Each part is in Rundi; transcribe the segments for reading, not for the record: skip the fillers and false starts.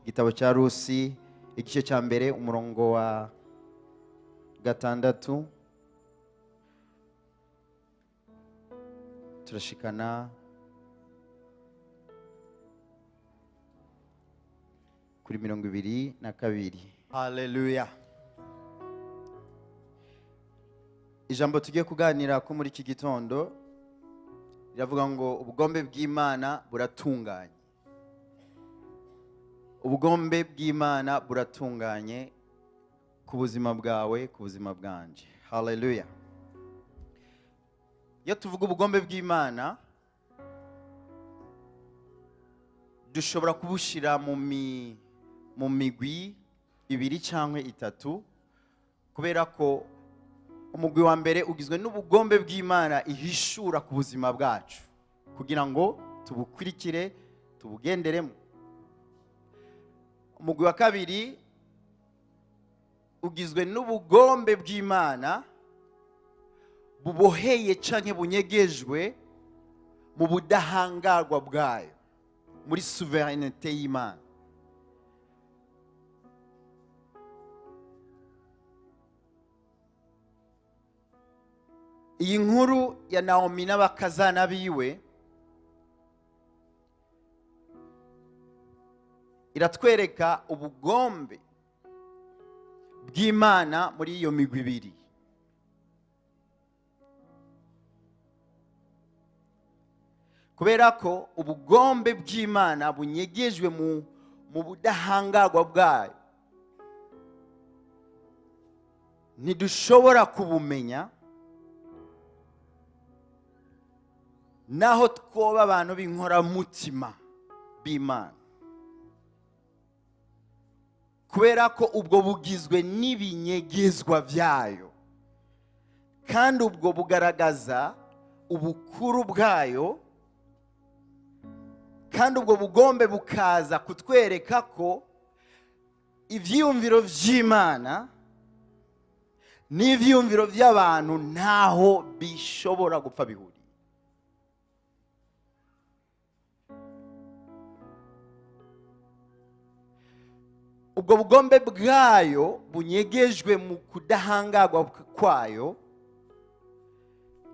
igitabo cya Rusi igice cya mbere umurongo wa 6 turashikana kuri 22. Haleluya. Ijambo tugiye kuganira ko muri iki gitondo riravuga ngo ubugombe bw'Imana buratunganye. Ubugombe bw'Imana buratunganye ku buzima bwawe, ku buzima bwanje. Haleluya. Iyo tuvuga ubugombe bw'Imana dushobora kubushira mu migwi 2 cyangwa 3 kubera ko umugwi wa mbere ugizwe n'ubugombe bw'Imana ihishura ku buzima bwacu kugira ngo tubukurikire tubugenderemo. Umugwi wa kabiri ugizwe n'ubugombe bw'Imana buboheye canke bunyegejwe mu budahangarwa bwayo, muri souveraineté y'Imana. Iyi nkuru ya Naomi n'abakazana biwe iratwereka ubugombe bw'Imana muri iyo migwi 2. Kubera ko ubugombe bw'Imana bunyegejwe mu budahangarwa bwayo, ntidushobora kubumenya naho twoba abantu b'inkoramutima b'Imana, kubera ko ubwo bugizwe n'ibinyegezwa byayo kandi ubwo bugaragaza ubukuru bwayo, kandi ubwo bugombe bukaza kutwereka ko ivyiyumviro vy'Imana n'ivyiyumviro by'abantu ntaho bishobora gupfa bihuriye. Ubwo bugombe bwayo bunyegejwe mu kudahangarwa kwayo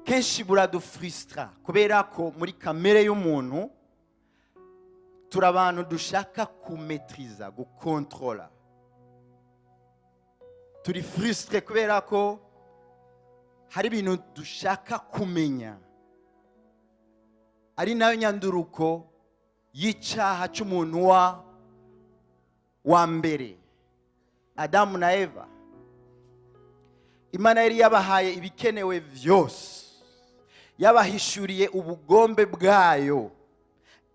kenshi buradufrustra kubera ko muri kamere y'umuntu turi abantu dushaka kumetriza, gukontrola. Turi frustre kubera ko hari ibintu dushaka kumenya, ari nayo nyanduruko y'icyaha cy'umuntu wa mbere, Adamu na Eva. Imana yari yabahaye ibikenewe byose, yabahishuriye ubugombe bwayo.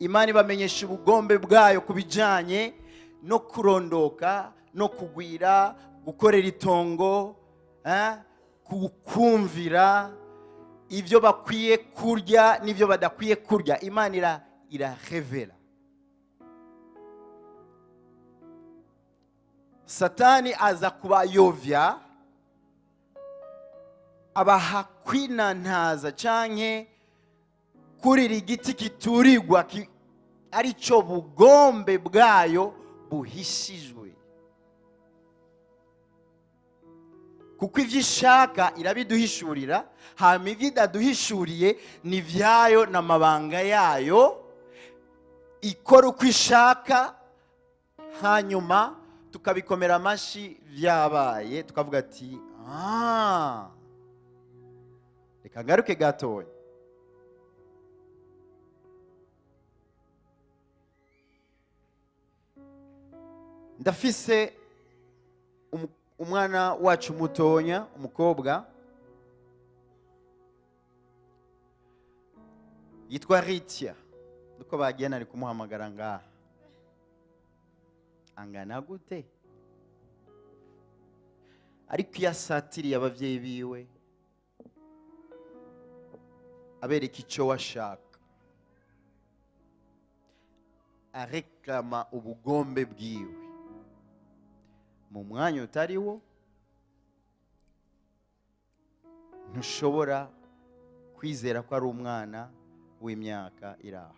Imana ibamenyesha ubugombe bwayo kubijanye no kurondoka, no kugwira, gukorera itongo, kumvira ibyo bakwiye kurya n'ibyo badakwiye kurya. Imana irarevela. Satani aza kubayovya, abaha kwinantaza canke kurira igiti kiturirwa ari cyo bugombe bwayo buhishijwe. Kuko ivyo ishaka irabiduhishurira, hama ivyo idaduhishuriye ni vyayo n'amabanga yayo, ikora uko ishaka, hanyuma tukabikomera amashi vyabaye, tukavuga ati reka ngaruke gatoya. Ndafise umwana wacu mutonya, umukobwa yitwa Ritia. Duko bagenda ari kumuhamagara ngaha. Angana gute? Ariko yasatiriye abavyeyi biwe, abereka icyo washaka, areklama ubugombe bwiwe mu mwanya utariwo. Ntushobora kwizera ko ari umwana w'imyaka iraho.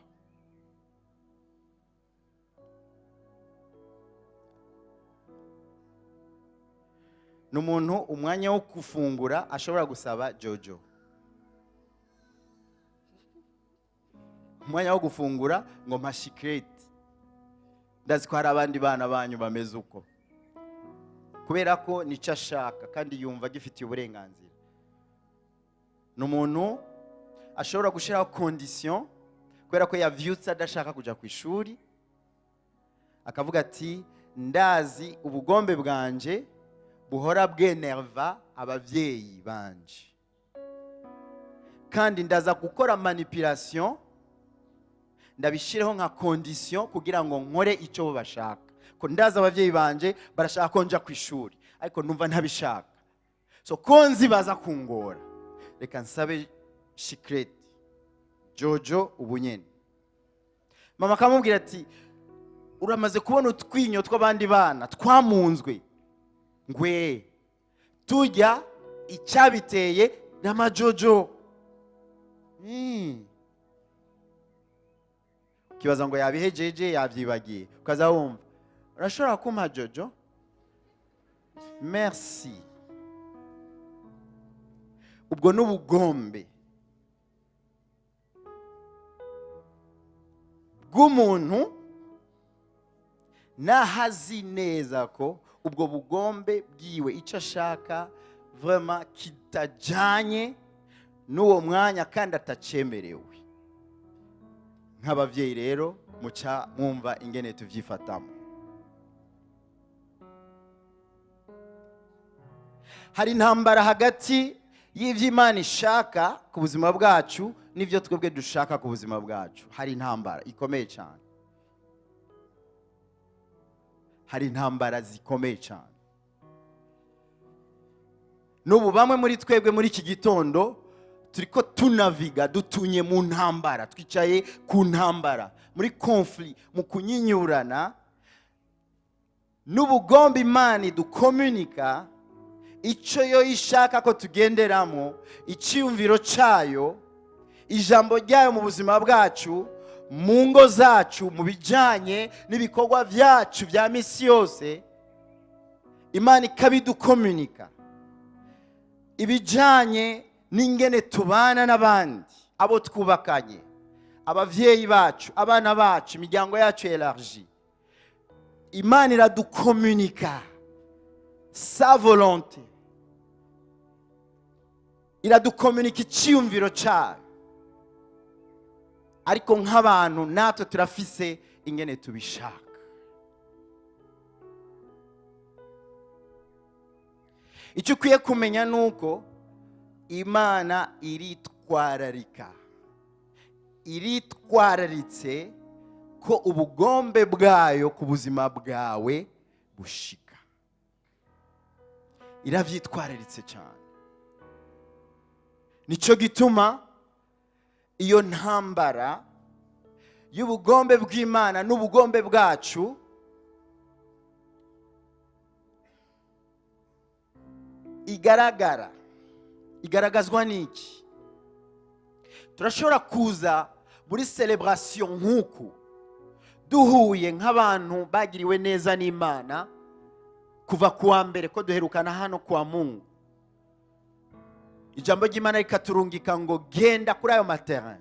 ni umuntu umwanya wo gufungura ashobora gusaba jojo. Umwanya wo gufungura ngo mpa secret. Ndazi ko hari abandi bana banyu bameze uko, kubera ko nicyo ashaka kandi yumva agifitiye uburenganzira. Ni umuntu ashobora gushyiraho condition kubera ko yavyutse adashaka kuja ku ishuri, akavuga ati ndazi ubugombe bwanje buhora bwenerva abavyeyi banje, kandi ndaza gukora manipulation ndabishireho nka condition kugira ngo nkore icyo bo bashaka. Ko ndaza abavyeyi banje barashaka ko nja ku ishuri ariko numva ntabishaka, so konzi baza kungora, reka nsabe secret jojo ubunyene. Mama akamubwira ati uramaze kubona utwinyo tw'abandi bana twamunzwe, ngwe turya icyabiteye n'amajojo. Kibaza ngo yabihejeje yabyibagiye, ukaza wumva urashobora kumpa jojo, merci. Ubwo n'ubugombe bw'umuntu nahazi neza ko ubwo bugombe bwiwe icyo ashaka vraiment kitajanye n'uwo mwanya kandi atacemerewe. Nk'abavyeyi rero muca mwumva ingene tuvyifatamo. Hari intambara hagati y'ivy'Imana ishaka ku buzima bwacu n'ivyo twebwe dushaka ku buzima bwacu. Hari intambara ikomeye cyane, hari intambara zikomeye cyane. N'ubu bamwe muri twebwe muri iki gitondo turiko tunaviga, dutunye mu ntambara, twicaye ku ntambara, muri conflit, mu kunyinyurana n'ubugombe Imana dukomunika icyo yo ishaka ko tugenderamo, icyumviro cyayo, ijambo ryayo mu buzima bwacu, mu ngo zacu, mu bijyanye n'ibikorwa byacu bya misi yose. Imana ikabidukomunika, ibijyanye n'ingene tubana n'abandi, abo twubakanye, abavyeyi bacu, abana bacu, imiryango yacu elargi. Imana iradukomunika sa volonté, iradukomunika icyumviro cyayo, ariko nk'abantu natwe turafise ingene tubishaka. Icyo ukwiye kumenya nuko Imana iritwararitse ko ubugombe bwayo ku buzima bwawe bushika. Iravyitwararitse cyane. Nico gituma iyo ntambara y'ubugombe bw'Imana n'ubugombe bwacu igaragazwa n'iki? Turashobora kuza muri celebration nk'uku duhuye nk'abantu bagiriwe neza n'Imana kuva kuwa mbere ko duherukana hano kwa Mungu. Ijambo ry'Imana rikaturungika ngo genda kuri ayo materin,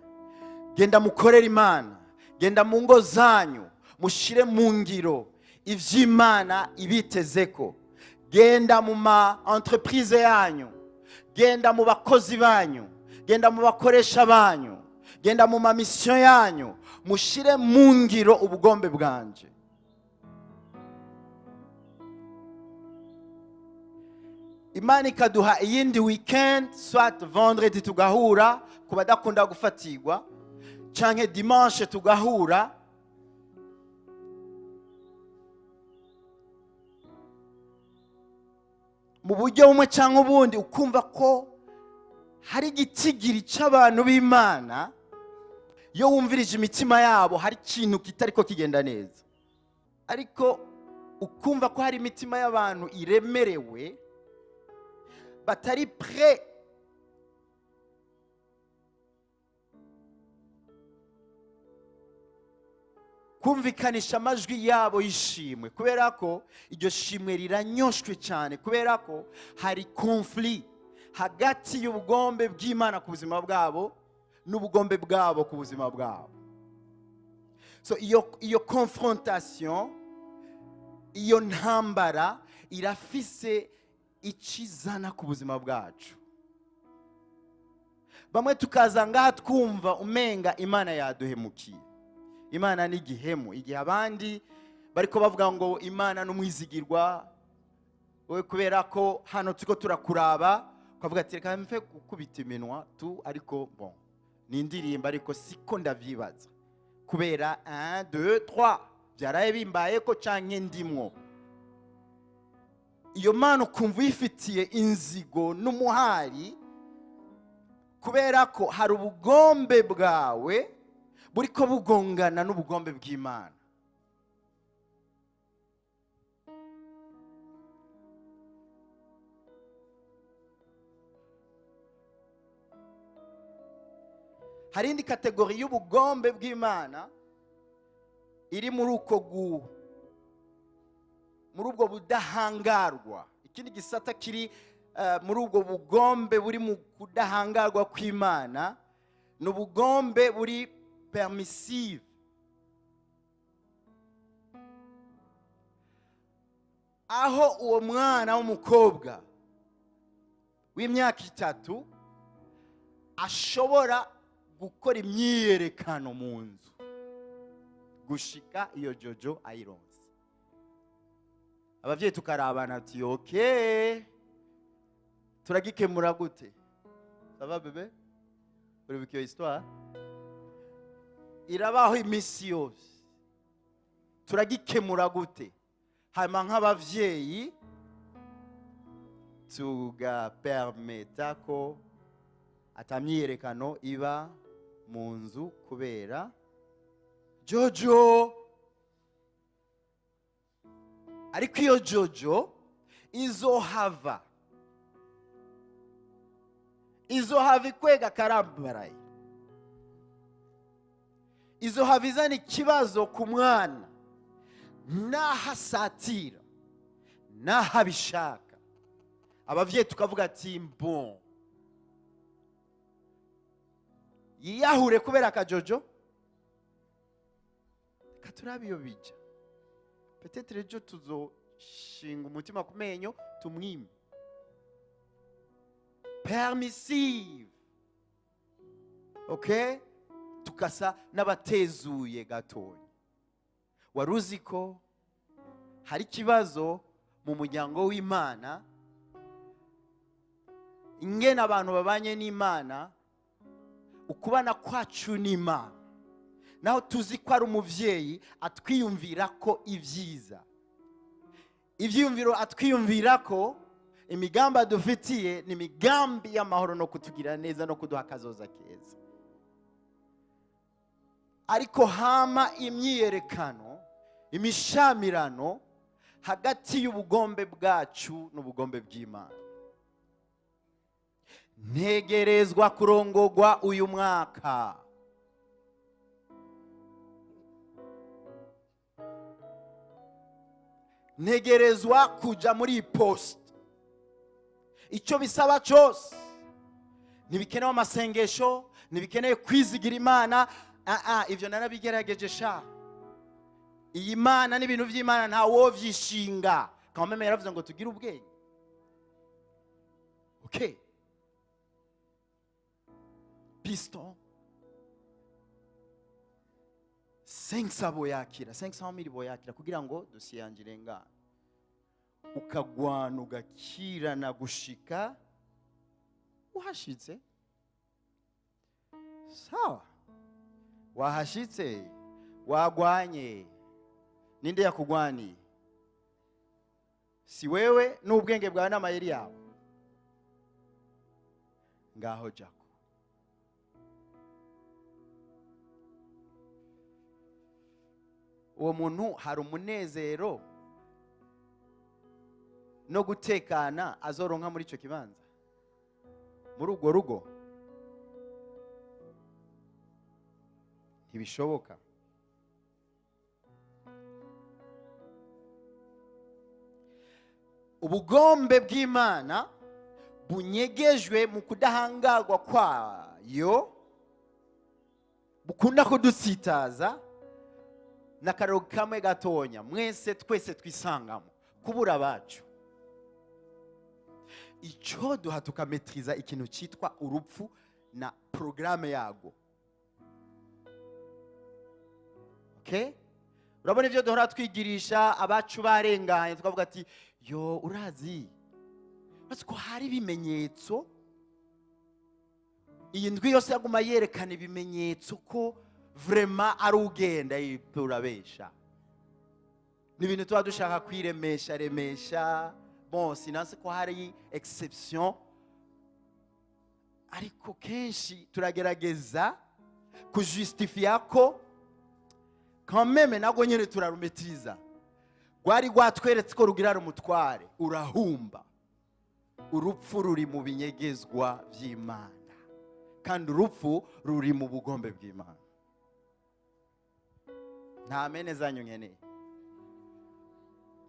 genda mukorera Imana, genda mu ngo zanyu mushire mu ngiro ivy'Imana ibitezeko, genda mu ma entreprise yanyu, genda mu bakozi banyu, genda mu bakoresha banyu, genda mu ma mission yanyu, mushire mu ngiro ubugombe bwanje. Imana ikaduha iyindi weekend, soit vendredi tugahura ku badakunda gufatirwa, canke dimanche tugahura. Mu buryo bumwe cyangwa ubundi ukumva ko hari igitigiri cy'abantu b'Imana, iyo wumvirije imitima yabo hari ikintu kitari ko kigenda neza, ariko ukumva ko hari imitima y'abantu iremerewe batari prêt kumvikanisha amajwi yabo y'ishimwe, kubera ko iryo shimwe riranyoshwe cyane, kubera ko hari conflit hagati y'ubugombe bw'Imana ku buzima bwabo n'ubugombe bwabo ku buzima bwabo. So iyo confrontation, iyo ntambara irafise ikizana ku buzima bwacu. Bamwe tukaza ngaha twumva umenga Imana yaduhemukiye. Imana ni igihemu, igihe abandi bariko bavuga ngo Imana n'umwizigirwa, wowe kubera ko hano turiko turakuraba ukavuga ati reka mfe gukubita iminwa tu, ariko bon ni indirimbo ariko siko ndavyibaza, kubera 1 2 3 byaraye bimbaye ko canke ndimwo. Iyo Mana ukumva uyifitiye inzigo n'umuhari, kubera ko hari ubugombe bwawe buriko bugongana n'ubugombe bw'Imana. Hari indi kategori y'ubugombe bw'Imana iri muri ubwo budahangarwa. Ikindi gisata kiri muri ubwo bugombe buri mu kudahangarwa kw'Imana ni ubugombe buri permissive. Aho uwo mwana w'umukobwa w'imyaka 3 ashobora gukora imyiyerekano mu nzu gushika iyo jojo ayironse. Abavyeyi tukarabana ati okay, turagikemura gute? Ça va bébé? Uribuka iyo histoire? Irabaho imisi yose. Turagikemura gute? Hanyuma nk'abavyeyi tugapermeta ko atamyiyerekano iba mu nzu kubera jojo. Ariko iyo jojo izohava ikwega karambaraye, izohava izana ikibazo ku mwana n'ahasatira n'ahabishaka. Abavyeyi tukavuga ati bon, yiyahure kubera akajojo, katurabe iyo bija. Peut-être ejo tuzoshinga umutima ku menyo tumwime. Permissive. Okay? Tukasa n'abatezuye gatonya. Waruzi ko hari kibazo mu muryango w'Imana, ingene abantu babanye n'Imana, ukubana kwacu n'Imana. Naho tuzi ko ari umuvyeyi atwiyumvira ko ivyiza, ivyiyumviro atwiyumvira ko imigambi adufitiye ni imigambi y'amahoro no kutugira neza no kuduha akazoza keza. Ariko hama imyiyerekano, imishamirano hagati y'ubugombe bwacu n'ubugombe bw'Imana. Ntegerezwa kurongorwa uyu mwaka. Ntegerezwa kuja muri post. Icyo bisaba cyose ntibikenewe amasengesho, ntibikenewe kwizigira Imana. Ivyo narabigerageje sha. Iyi Mana n'ibintu vy'Imana nta wovyishinga. Kameme yaravuze ngo tugire ubwenge. Okay. Piston 500 boyakira, 500,000 boyakira kugira ngo dosiye yanje irengane. Ukagwana ugakirana gushika uhashitse. Sawa, wahashitse, wagwanye. Ninde yakugwani? Si wewe n'ubwenge bwawe n'amayeri yawe. Ngaho jako. Uwo muntu hari umunezero no gutekana azoronka muri ico kibanza, muri urwo rugo? Ntibishoboka. ubugombe bw'Imana bunyegejwe mu kudahangarwa kwayo, bukunda kudutsitaza. N'akararo kamwe gatonya mwese twese twisangamo, kubura abacu. Icyo duha tukametriza ikintu cyitwa urupfu na programme yago. Okay? Urabona ibyo duhora twigirisha abacu barenganye, tukavuga ati yo urazi ko hari ibimenyetso, iyi ndwi yose yaguma yerekana ibimenyetso ko vraiment ari ugenda turabesha. Ni ibintu tuba dushaka kwiremesha. Bon, sinanse ko hari exception, ariko kenshi turagerageza kujustifia ko quand même nago nyene turarumetiza. Gwari gwatweretse ko rugira rumutware, urahumba. Urupfu ruri mu binyegezwa by'Imana, kandi urupfu ruri mu bugombe bw'Imana. Nta mene zanyu nkeneye,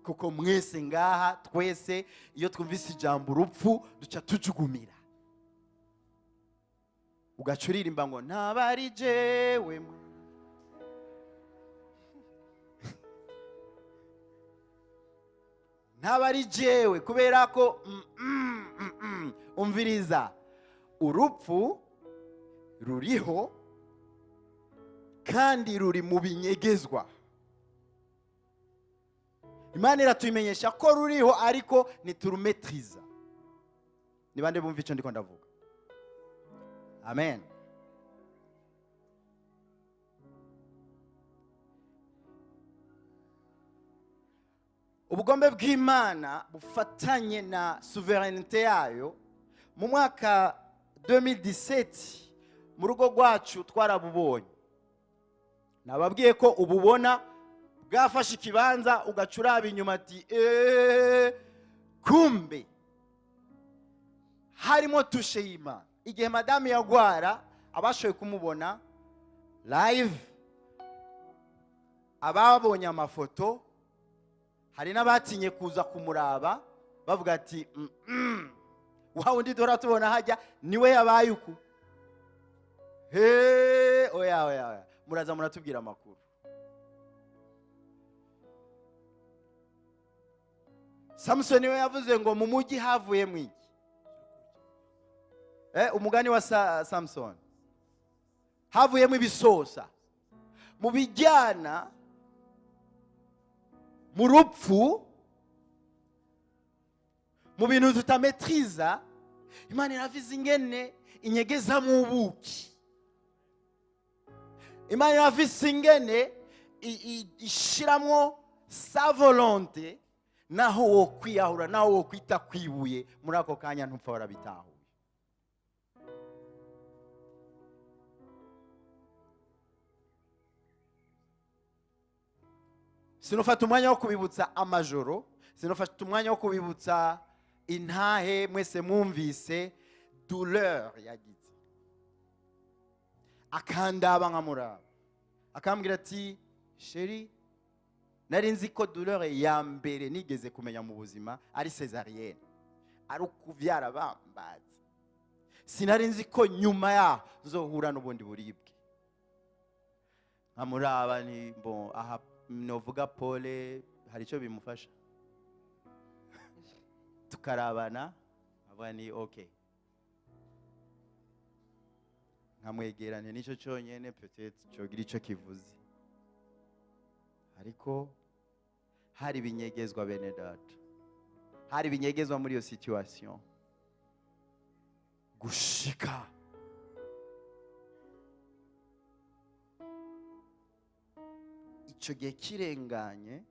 kuko mwese ngaha twese iyo twumvise ijambo urupfu duca tujugumira. Ugacuririmba ngo ntabari jewe mwe, ntabari jewe, kubera ko umviriza, urupfu ruriho kandi ruri mu binyegezwa. Imana iratumenyesha ko ruriho ariko niturumetriza. Ni bande bumva icyo ndiko ndavuga? Amen. Ubugombe bw'Imana bufatanye na souveraineté yayo. Mu mwaka 2017 mu rugo rwacu twarabubonye. Nababwiye ko ububona bwafashe ikibanza ugacuraba inyuma ati kumbe harimo tushe y'Imana. Igihe madame yagwara abashoboye kumubona live, ababonye amafoto, hari n'abatinye kuza kumuraba bavuga ati wa undi dora tubona hajya niwe yabaye uku. Oya muraza muratubwira amakuru. Samson we yavuze ngo mu mujyi havuye mwiki. Umugani wa Samson, havuyemo ibisosa. Mu bijyana mu rupfu, mu bintu tutametriza, Imana iravize ingene inyegeza mu buki. Imana iravize ingene ishiramwo sa volonté, naho wo kwiyahura, naho wo kwita kwibuye, muri ako kanya ntupfa warabitahuye. Sinofata umwanya wo kubibutsa amajoro, sinofata umwanya wo kubibutsa intahe mwese mwumvise douleur yagize. Akandaba nkamuraba, akambwira ati chérie, nari nzi ko douleur ya mbere nigeze kumenya mu buzima ari césarienne, ari ukuvyara bambaza. Sinari nzi ko nyuma ya zohura n'ubundi buribwe. Nkamuraba ni bon, aha novuga pole, hari icyo bimufasha. Tukarabana abani okay, nkamwegerane nicyo cyonyene peut être cyogira icyo kivuze. Ariko hari binyegezwa bene data, hari binyegezwa muri iyo situation gushika. Icyo gihe kirenganye,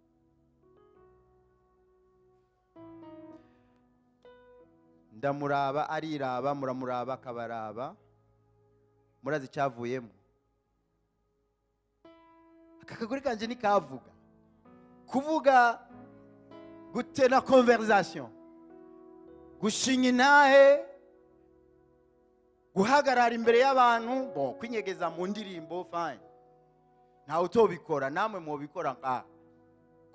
ndamuraba ariraba, muramuraba akabaraba, murazi cyavuyemo. Aka kagore kanje nikavuga, kuvuga gutena conversation, gushinga intahe, guhagarara imbere y'abantu, bon kwinyegeza mu ndirimbo fine. Ntawe utobikora, namwe mubikora nka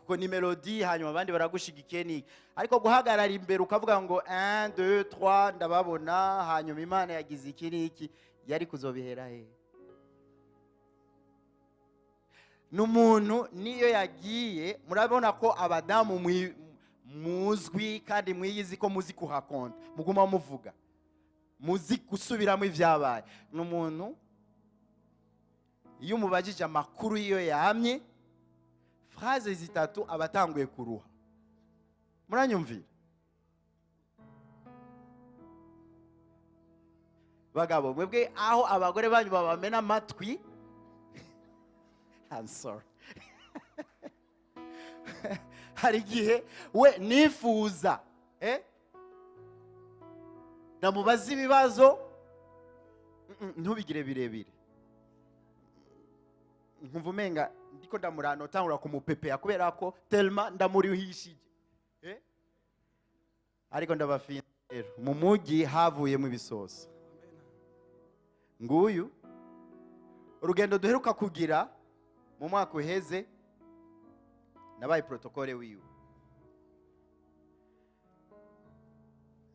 kuko ni melody hanyuma abandi baragushigikiye ni ariko guhagarara imbere ukavuga ngo 1 2 3 ndababona hanyuma Imana yagize iki n'iki yari kuzobihera he? N'umuntu niyo yagiye, murabona ko abadamu muzwi kandi mwiyizi ko muzi kuhakonta, muguma muvuga, muzi gusubiramo ibyabaye. N'umuntu iyo umubajije amakuru iyo yahamye phrase zitatu abatanguye kuruha. Muranyumvira? Bagabo mwebwe aho abagore banyu babamena amatwi, I'm sorry. Hari igihe we nifuza namubaza ibibazo ntubigire birebire, nkumva umenga ndiko ndamurano tangura kumupepea kubera ko telma ndamurihishije ariko ndabafina rero mu mugi havuyemo ibisoso. Nguyu urugendo duheruka kugira mu mwaka uheze, nabaye protokole wiwe,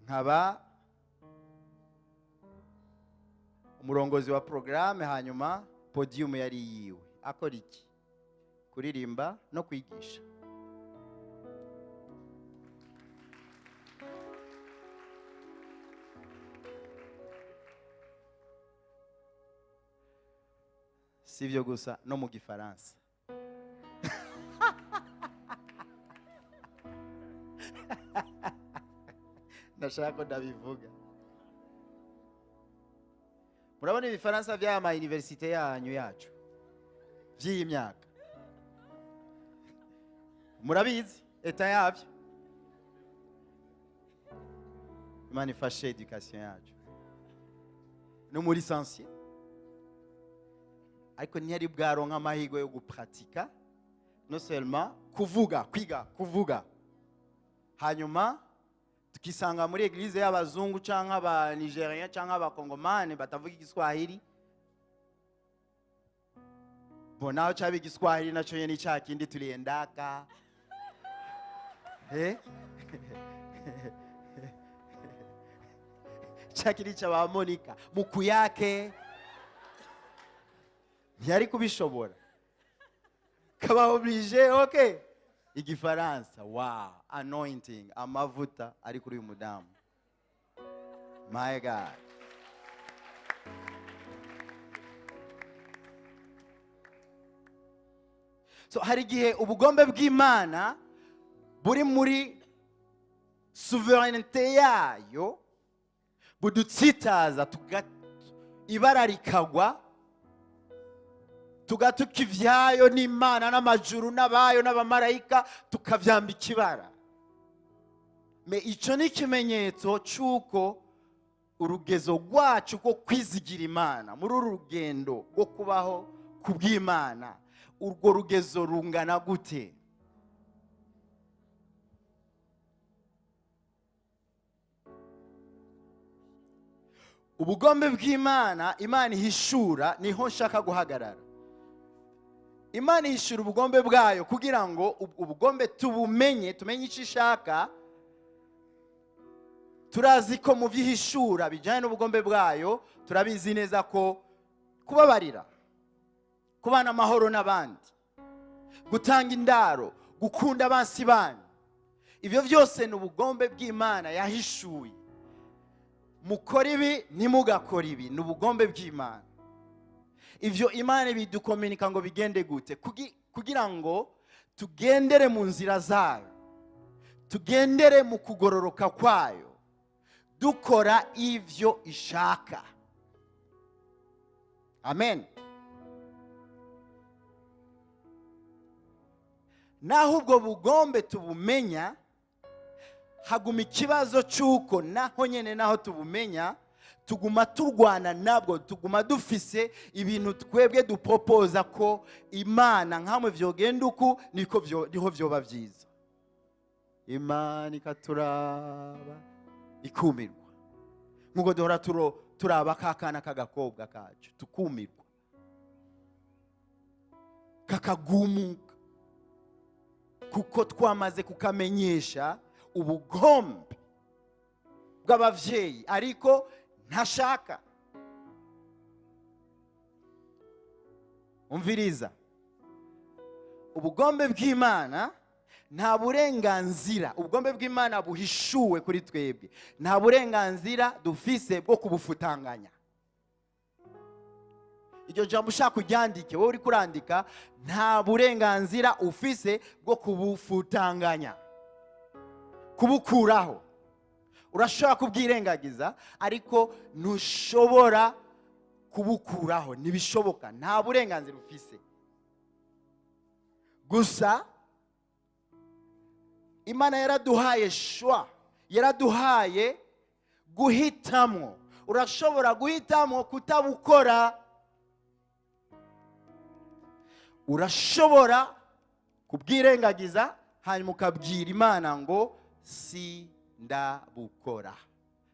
nkaba umurongozi wa programme, hanyuma podium yari yiwe. Akora iki? Kuririmba no kwigisha. Sivyo gusa no mu Gifaransa. Ndashaka ko ndabivuga. Murabona ibifaransa by'ama universite yanyu yacu by'iyi myaka, murabizi eta yabyo. Imana ifashe education yacu no muri licencié, ariko ntiyari bwaronka amahirwe yo gupratika, no seulement kuvuga, kwiga kuvuga, hanyuma tukisanga muri eglise y'abazungu canke aba Nigerien canke aba Kongomani batavuga igiswahili. Bona chabi igiswahili naco nyene cya kindi tuliendaka chakiri cha ba Monica muku yake yari kubishobora, kaba oblige okay Igifaransa. Wow, anointing, amavuta ari kuri uyu mudamu. My God. So hari igihe ubugombe bw'Imana buri muri souveraineté yayo budutsitaza, ibara rikagwa, tugatuka ivyayo n'Imana n'amajuru n'abayo n'abamarayika tukavyambika ibara. Me ico ni ikimenyetso cy'uko urugezo rwacu ko kwizigira Imana muri uru rugendo rwo kubaho kubw'Imana, urwo rugezo rungana gute? Ubugombe bw'Imana, Imana ihishura, niho nshaka guhagarara. Imana ihishura ubugombe bwayo kugira ngo ubugombe tubumenye, tumenye icyo ishaka. Turazi ko mu byihishura bijyanye n'ubugombe bwayo, turabizi neza ko kubabarira, kubana amahoro n'abandi, gutanga indaro, gukunda abansi banyu, ibyo byose ni ubugombe bw'Imana yahishuye. Mukora ibi ntimugakora ibi, ni ubugombe bw'Imana. Ivyo Imana bidukomunika ngo bigende gute? Kugira ngo tugendere mu nzira zayo, tugendere mu kugororoka kwayo, dukora ivyo ishaka. Amen. Naho ubwo bugombe tubumenya, haguma ikibazo cy'uko naho nyene naho tubumenya tuguma turwana nabwo, tuguma dufise ibintu twebwe dupropoza ko Imana nkamwe vyogenda uku niho vyoba vyiza. Imana ikaturaba ikumirwa, nkuko duhora turaba kakana kagakobwa kacu tukumirwa, kakagumuka. kuko twamaze kukamenyesha ubugombe bw'abavyeyi ariko ntashaka. Umviriza, ubugombe bw'Imana nta burenganzira, ubugombe bw'Imana buhishuwe kuri twebwe, nta burenganzira dufise bwo kubufutanganya. Iryo jambo ushaka uryandike, wowe uri kurandika, nta burenganzira ufise bwo kubufutanganya, kubukuraho. Urashobora kubwirengagiza ariko ntushobora kubukuraho, ntibishoboka, nta burenganzira ufise. Gusa Imana yaraduhaye shwa, yaraduhaye guhitamo. Urashobora guhitamo kutabukora, urashobora kubwirengagiza hanyuma ukabwira Imana ngo si ndabukora,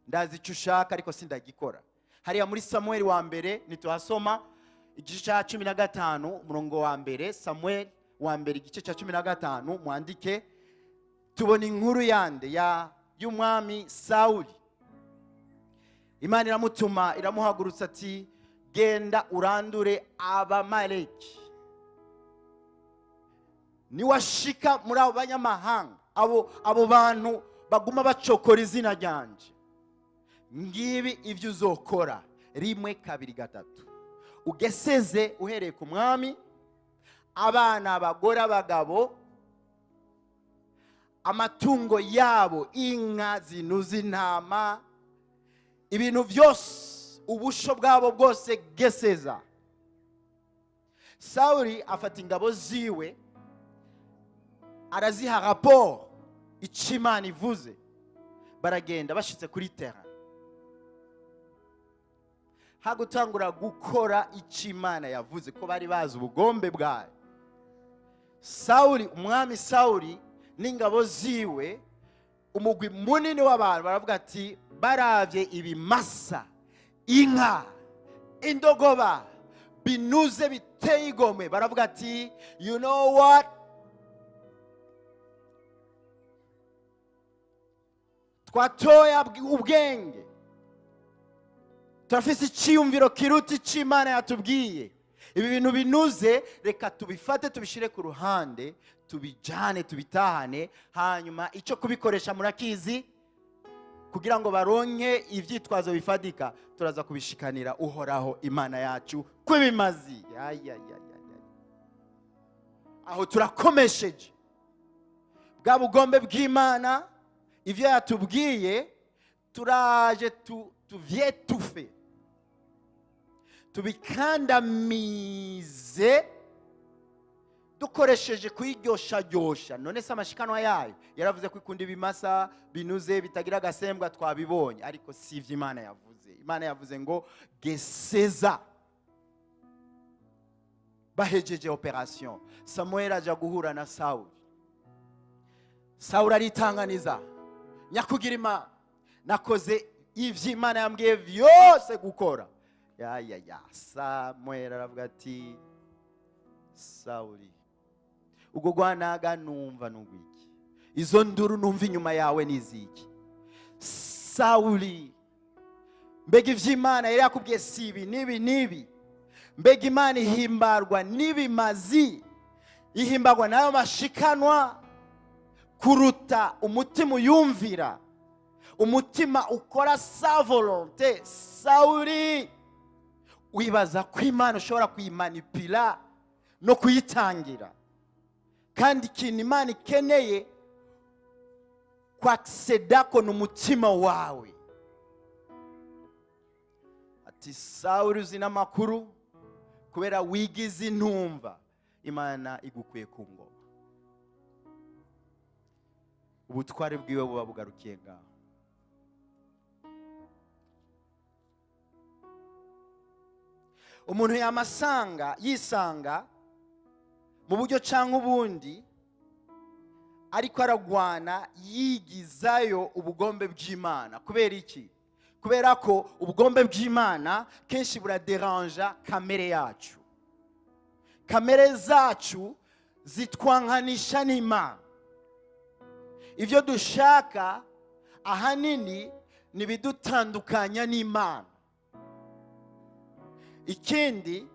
ndazi icyo ushaka ariko sindagikora. Hariya muri Samuel wa mbere nituhasoma igice cya 15 umurongo wa mbere. Samuel wa mbere igice cya 15 mwandike, tubona inkuru yande y'umwami Sawuli. Imana iramutuma, iramuhagurutsa ati genda urandure Abamaleki. Niwashika muri abo banyamahanga, abo bantu baguma bacokora izina ryanje, ngibi ivyo uzokora 1 2 3. Ugeseze uhereye ku mwami, abana, abagore, abagabo, amatungo yabo, inka, zinuzi, intama, ibintu byose, ubusho bwabo bwose geseza. Sawuli afata ingabo ziwe, araziha raporo icyo Imana ivuze. Baragenda bashitse kuri terrain, hagutangura gukora icyo Imana yavuze, ko bari bazi ubugombe bwayo. Sawuli, umwami Sawuli n'ingabo ziwe, umugwi munini w'abantu baravuga ati baravye ibimasa, inka, indogoba binuze biteye igomwe, baravuga ati you know what, twatoya ubwenge, turafise icyiyumviro kiruta icyo Imana yatubwiye. Ibi bintu binuze reka tubifate tubishire ku ruhande, tubijane tubitahane, hanyuma icyo kubikoresha murakizi, kugira ngo baronke ivyitwazo bifadika, turaza kubishikanira Uhoraho Imana yacu kwibimazi. Aho turakomesheje bwa bugombe bw'Imana, ivyo yatubwiye turaje tuvyetufe, tubikandamize dukoresheje kuyiryosha. None se amashikanwa yayo yaravuze ko ikunda ibimasa binuze bitagira agasembwa, twabibonye, ariko si ivyo Imana yavuze. Imana yavuze ngo geseza. Bahejeje operation, Samuel aja guhura na Sawuli. Sawuli aritanganiza, nyakugira Imana, nakoze ivyo Imana yambwiye vyose gukora. Samuel aravuga ati Sawuli, ubwo gwanaga numva nugwiki, izo nduru numva inyuma yawe niziki? Sawuli, mbega ivyo Imana yari yakubwiye si ibi nibi? Mbega Imana ihimbarwa n'ibimazi, ihimbarwa nayo mashikanwa kuruta umutima uyumvira, umutima ukora sa volonté? Sawuli, wibaza ko Imana ushobora kuyimanipula no kuyitangira, kandi ikintu Imana ikeneye kwaksedako n'umutima wawe. Ati Sawuli, uzi n'amakuru, kubera wigize intumva, Imana igukuye ku ngoma. Ubutware bwiwe buba bugarukiye ngaho. Umuntu yisanga mu buryo canke ubundi ariko aragwana yigizayo ubugombe bw'Imana. Kubera iki? Kubera ko ubugombe bw'Imana kenshi buraderanja kamere yacu. Kamere zacu zitwankanisha n'Imana. ibyo dushaka ahanini ni ibidutandukanya n'Imana. Ikindi,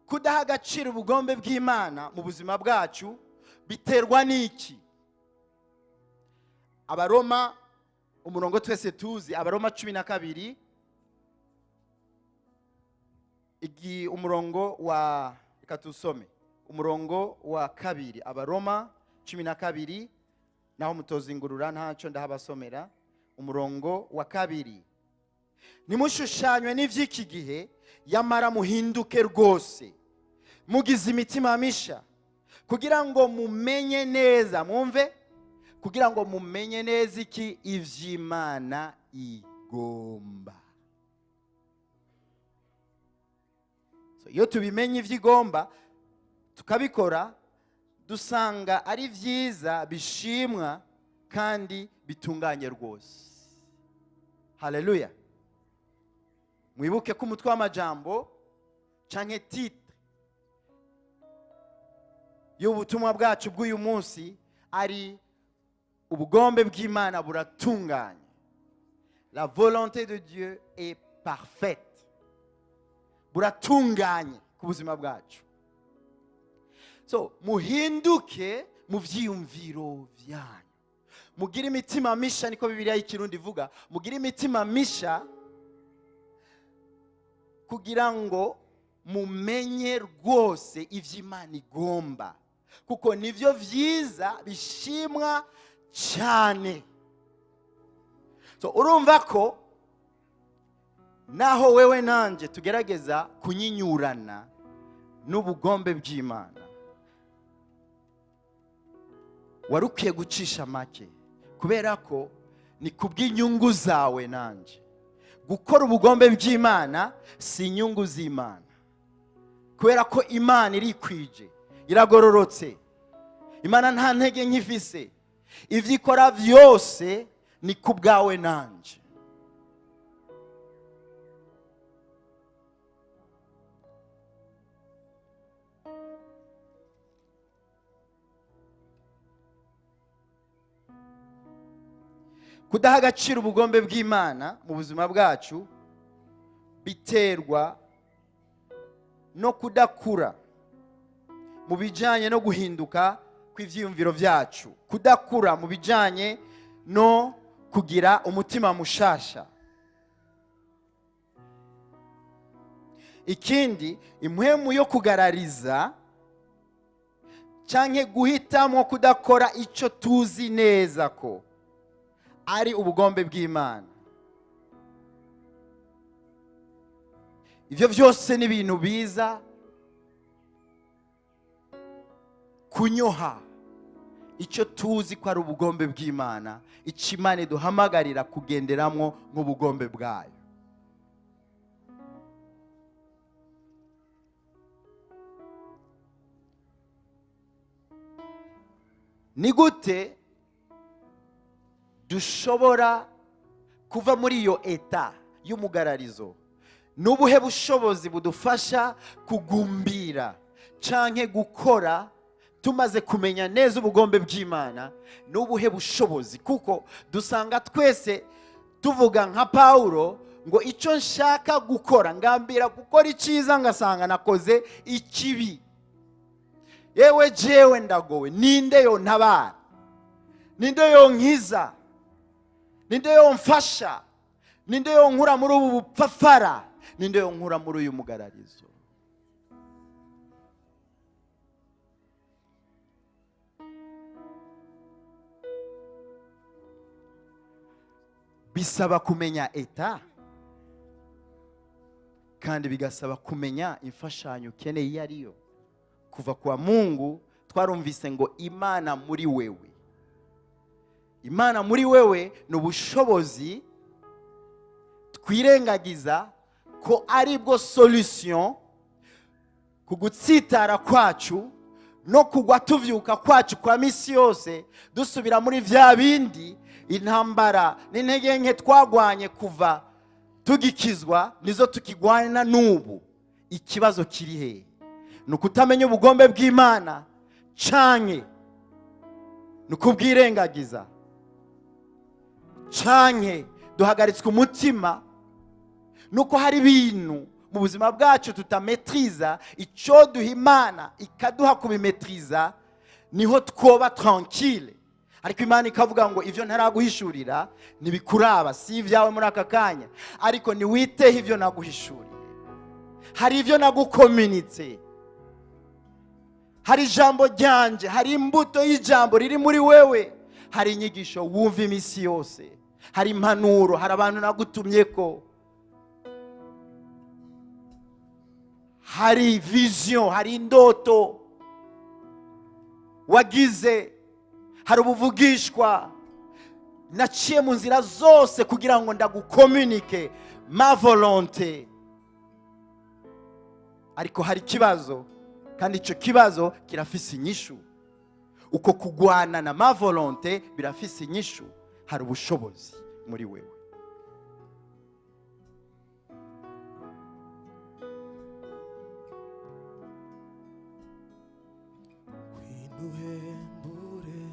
kudaha agaciro ubugombe bw'Imana mu buzima bwacu biterwa n'iki? Abaroma, umurongo twese tuzi, Abaroma 12, umurongo wa, reka tusome umurongo wa 2, Abaroma 12, naho mutozingurura ntacyo ndahabasomera. Umurongo wa 2, nimushushanywe n'ivy'iki gihe, yamara muhinduke rwose, mugize imitima misha, kugira ngo mumenye neza, mwumve, kugira ngo mumenye neza iki? Ivy'Imana igomba. So, iyo tubimenye ivy'igomba tukabikora, dusanga ari vyiza, bishimwa kandi bitunganye rwose. Haleluya. Mwibuke ko umutwe w'amajambo canke titre y'ubutumwa bwacu bw'uyu munsi ari ubugombe bw'Imana buratunganye. La volonté de Dieu est parfaite. Buratunganye ku buzima bwacu. So, muhinduke mu vyiyumviro vyanyu. Mugire imitima misha, niko Bibiliya y'ikirundi ivuga. Mugire imitima misha kugira ngo mumenye rwose ivy'Imana igomba, kuko nivyo vyiza bishimwa cyane. So, urumva ko naho wewe nanje tugerageza kunyinyurana n'ubugombe bw'Imana, warukiye gucisha make, kubera ko ni kubw'inyungu zawe nanje. Gukora ubugombe bw'Imana si inyungu z'Imana, kubera ko Imana irikwije, iragororotse. Imana nta ntege nk'ifise. Ivyo ikora vyose ni kubwawe nanje. Kudaha agaciro ubugombe bw'Imana mu buzima bwacu biterwa no kudakura mu bijanye no guhinduka kw'ivyiyumviro vyacu, kudakura mu bijanye no kugira umutima mushasha. Ikindi, impwemu yo kugarariza canke guhitamo kudakora ico tuzi neza ko ari ubugombe bw'Imana. Ivyo vyose ni ibintu biza kunyoha icyo tuzi ko ari ubugombe bw'Imana, icyo Imana iduhamagarira kugenderamwo nk'ubugombe bwayo. Ni gute dushobora kuva muri iyo eta y'umugararizo? Nubuhe bushobozi budufasha kugumbira canke gukora tumaze kumenya neza ubugombe bw'Imana? Nubuhe bushobozi? Kuko dusanga twese tuvuga nka Paulo ngo icyo nshaka gukora, ngambira gukora icyiza ngasanga nakoze ikibi. Yewe jewe ndagowe, ninde yo ntabara? Ninde yo nkiza? Ninde yo mfasha? Ninde yo nkura muri ubu bupfafara? Ninde yo nkura muri uyu mugararizo? Bisaba kumenya eta, kandi bigasaba kumenya imfashanyo ukeneye iyo ariyo. Kuva kwa Mungu twarumvise ngo Imana muri wewe. Imana muri wewe ni ubushobozi twirengagiza ko ari bwo solution ku gutsitara kwacu no kugwa tuvyuka kwacu kwa misi yose, dusubira muri vya bindi intambara n'intege nke twagwanye kuva tugikizwa nizo tukigwana n'ubu. Ikibazo kiri he? Nukutamenya ubugombe bw'Imana canke ni ukubwirengagiza canke duhagaritswe umutima nuko hari ibintu mu buzima bwacu tutametriza, icyo duha Imana ikaduha kubimetriza niho twoba tranquille. Ariko Imana ikavuga ngo ivyo ntaraguhishurira nibikuraba, si ibyawe muri aka kanya, ariko niwiteho ivyo naguhishuriye. Hari ivyo nagukomunitse, hari ijambo ryanje, hari imbuto y'ijambo riri muri wewe, hari inyigisho wumva imisi yose, hari impanuro, hari abantu nagutumyeko, hari vision, hari indoto wagize, hari ubuvugishwa. Naciye mu nzira zose kugira ngo ndagukomunike ma volonté, ariko hari kibazo, kandi icyo kibazo kirafise inyishu. Uko kugwana na ma volonté birafise inyishu. Hari ubushobozi muri wewe. Kwinuhembure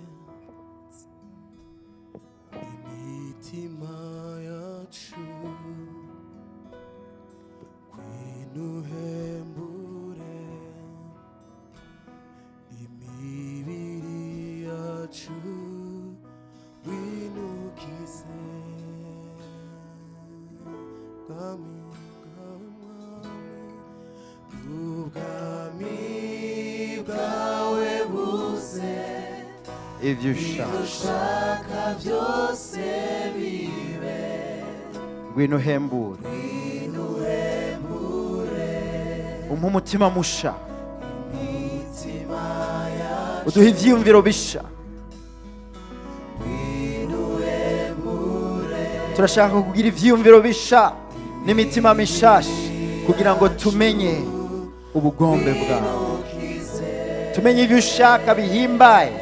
imitima yacu, kwinuhembure imibiri yacu, winukize bwami bw'ubwami bwawe buze, Ivyo ushaka byose bibe, ngwino hembure, umpa umutima musha, imitima yacu, uduha ivyiyumviro bisha. Turashaka kugira ivyiyumviro bisha n'imitima mishashi, kugira ngo tumenye ubugombe bwawe, tumenye ivyo ushaka bihimbaye.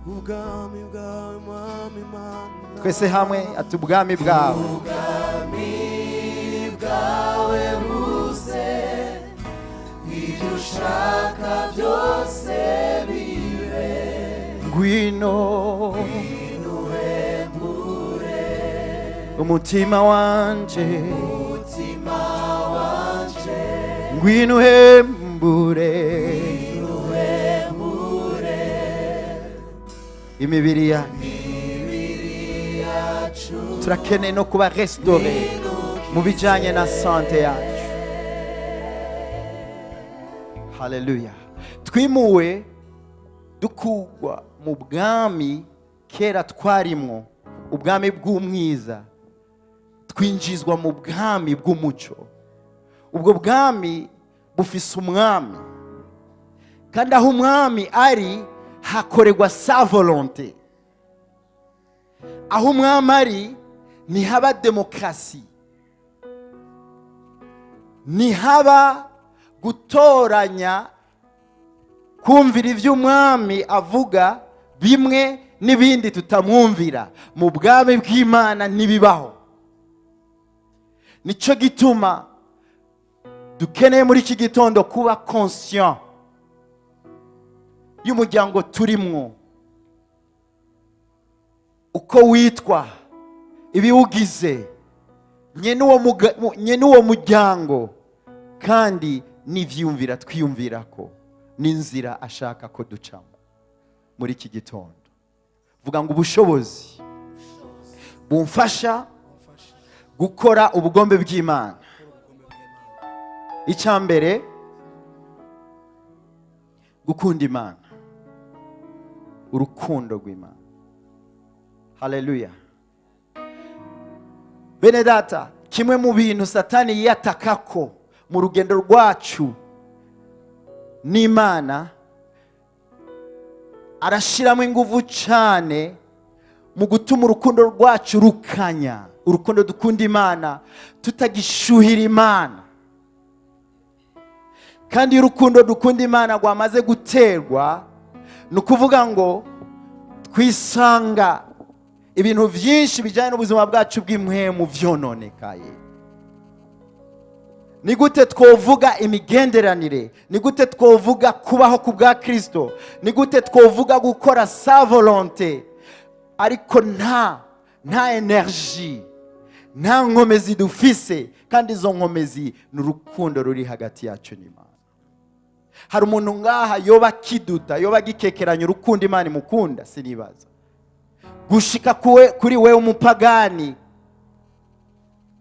ubwami bwawe mwami Mana, Twese hamwe ati ubwami bwawe, ubwami bwawe buze, ibyo ushaka byose bibe, ngwino umutima wanje, umutima wanje, ngwino uhembure imibiri yacu. Turakeneye no kuba restore mu bijanye na sante yacu. Haleluya. Twimuwe dukugwa mu bwami kera twarimwo, ubwami bw'umwiza, twinjizwa mu bwami bw'umuco. Ubwo bwami bufise umwami, kandi aho umwami ari hakorerwa sa volonté. Aho umwami ari ntihaba demokarasi, ntihaba gutoranya kumvira ivyo umwami avuga bimwe n'ibindi tutamwumvira. Mu bwami bw'Imana ntibibaho. Nico gituma dukeneye muri iki gitondo kuba conscient y'umuryango turimwo, uko witwa, ibiwugize, nye n'uwo muryango, kandi n'ivyiyumvira twiyumvirako, n'inzira ashaka ko ducamo. Muri iki gitondo vuga ngo ubushobozi bumfasha gukora ubugombe bw'Imana. Icya mbere, gukunda Imana, urukundo rw'Imana. Haleluya. Bene data, kimwe mu bintu Satani yiyatakako mu rugendo rwacu n'Imana, arashiramo ingufu cyane mu gutuma urukundo rwacu rukanya. Urukundo dukunda Imana tutagishuhira Imana. Kandi iyo urukundo dukunda Imana rwamaze guterwa, ni ukuvuga ngo twisanga ibintu byinshi bijyanye n'ubuzima bwacu bw'impwemu vyononekaye. ni gute twovuga imigenderanire, ni gute twovuga kubaho ku bwa Kristo, ni gute twovuga gukora sa volonté, ariko nta energy, nta nkomezi dufise, kandi izo nkomezi ni urukundo ruri hagati yacu n'Imana. Hari umuntu ngaha yoba kiduta, yoba gikekeranya urukundo Imana imukunda, sinibaza. Gushika kuri wewe umupagani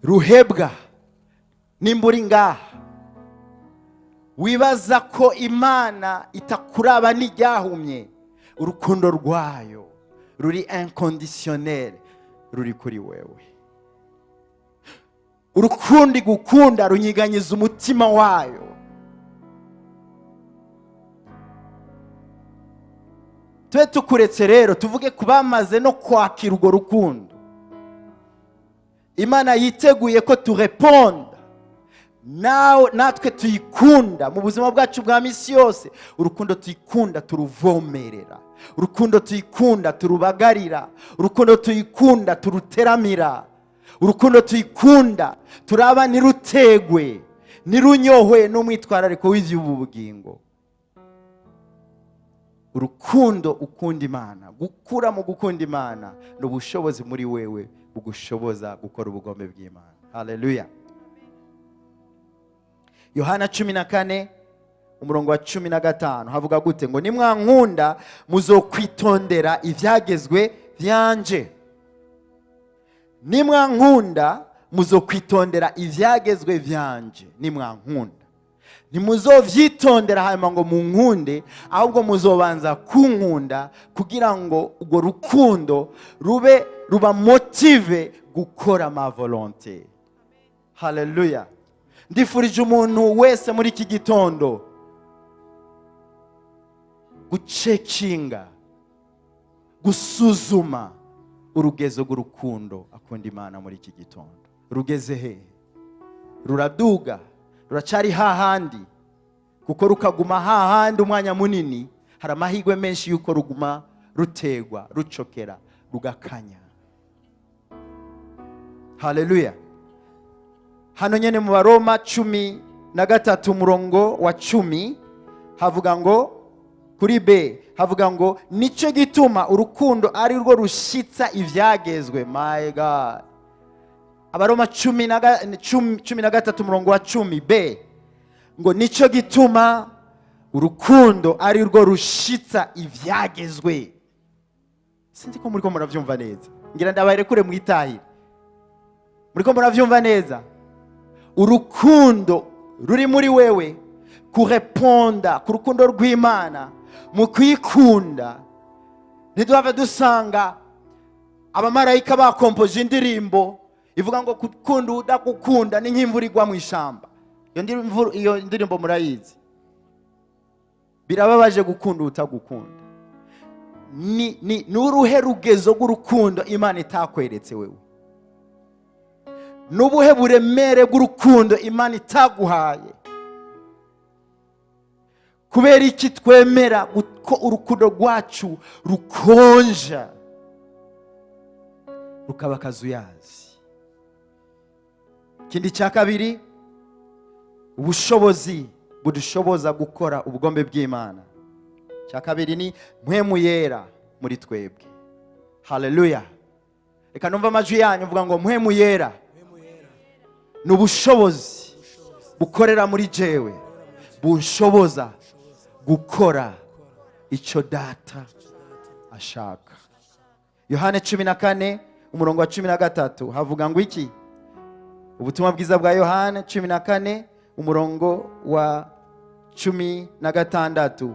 ruhebwa, nimburi ngaha wibaza ko Imana itakuraba n'iryahumye, urukundo rwayo ruri inconditionnel, ruri kuri wewe. Urukundo gukunda runyiganyiza umutima wayo. Twe tukuretse rero tuvuge kubamaze no kwakira urwo rukundo. Imana yiteguye ko tureponda, natwe tuyikunda mu buzima bwacu bwa misi yose. Urukundo tuyikunda turuvomerera, urukundo tuyikunda turubagarira, urukundo tuyikunda turuteramira, urukundo tuyikunda turaba nirutegwe, nirunyohwe n'umwitwarariko w'ivy'ubu bugingo. Urukundo ukunda Imana, gukura mu gukunda Imana, n'ubushobozi muri wewe bugushoboza gukora ubugombe bw'Imana. Haleluya. Yohana 14 umurongo wa 15 havuga gute ngo nimwankunda muzokwitondera ivyagezwe vyanje. Nimwankunda muzokwitondera ivyagezwe vyanje. Nimwankunda ntimuzovyitondera hanyuma ngo munkunde, ahubwo muzobanza kunkunda kugira ngo urwo rukundo ruba motive gukora ma volonté. Haleluya. Ndifurije umuntu wese muri iki gitondo gucekinga, gusuzuma urugezo rw'urukundo akunda Imana muri iki gitondo. Rugeze he? Ruraduga? Ruracari hahandi? Kuko rukaguma hahandi umwanya munini, hari amahirwe menshi yuko ruguma rutegwa, rucokera, rugakanya. Haleluya. Hano nyene mu Baroma 13 umurongo wa 10 havuga ngo kuri B havuga ngo nico gituma urukundo ari rwo rushitsa ivyagezwe. My God. Abaroma 13 umurongo wa 10 B ngo nico gituma urukundo ari rwo rushitsa ivyagezwe. Sinzi ko muriko muravyumva neza, ngira ndabahere kure mwitahire. Muriko muravyumva neza? Urukundo ruri muri wewe kureponda ku rukundo rw'Imana, mu kwikunda. Ntiduhave dusanga abamarayika bakompoje indirimbo ivuga ngo gukunda udakukunda ni nk'imvura igwa mu ishamba. Iyo ndirimbo murayizi. Birababaje gukunda utagukunda. Ni uruhe rugezo rw'urukundo Imana itakweretse wewe? Nubuhe buremere bw'urukundo Imana itaguhaye? Kubera iki twemera ko urukundo rwacu rukonja rukaba kazuyazi? Ikindi cya kabiri, ubushobozi budushoboza gukora ubugombe bw'Imana. Cya kabiri ni mpwemu yera muri twebwe. Haleluya. Reka numva amajwi yanyu mvuga ngo mpwemu yera n'ubushobozi bukorera muri jewe, bunshoboza gukora icyo data ashaka. Yohana 14 umurongo wa 13 havuga ngo iki? Ubutumwa bwiza bwa Yohana 14 umurongo wa 16.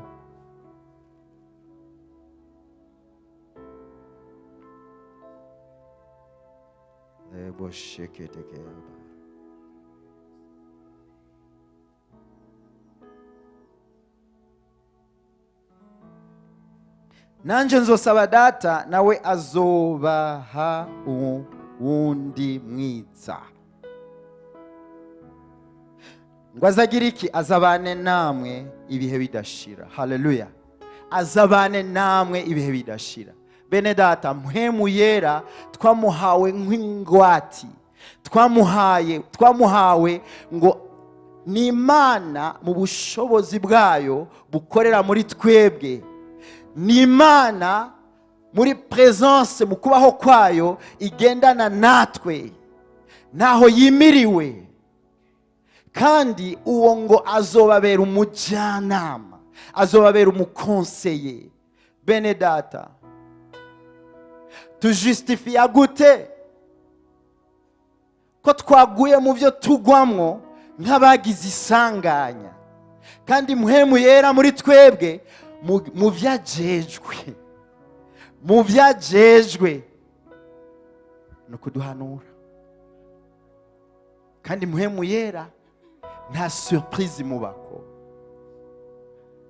Nanje nzosaba data nawe azobaha uwundi mwiza. Ngo azagira iki? Azabane namwe ibihe bidashira. Haleluya. Azabane namwe ibihe bidashira. Bene data, mpwemu yera twamuhawe nk'ingwati, twamuhawe ngo ni Imana mu bushobozi bwayo bukorera muri twebwe. Ni Imana muri presence mu kubaho kwayo igendana natwe ntaho yimiriwe. Kandi uwo ngo azobabera umujyanama, azobabera umukonseye. Bene data, tujustifiya gute ko twaguye mu byo tugwamwo nk'abagize isanganya, kandi muhemu yera muri twebwe mu byajejwe no kuduhanura. Kandi muhemu yera nta surprise mubako,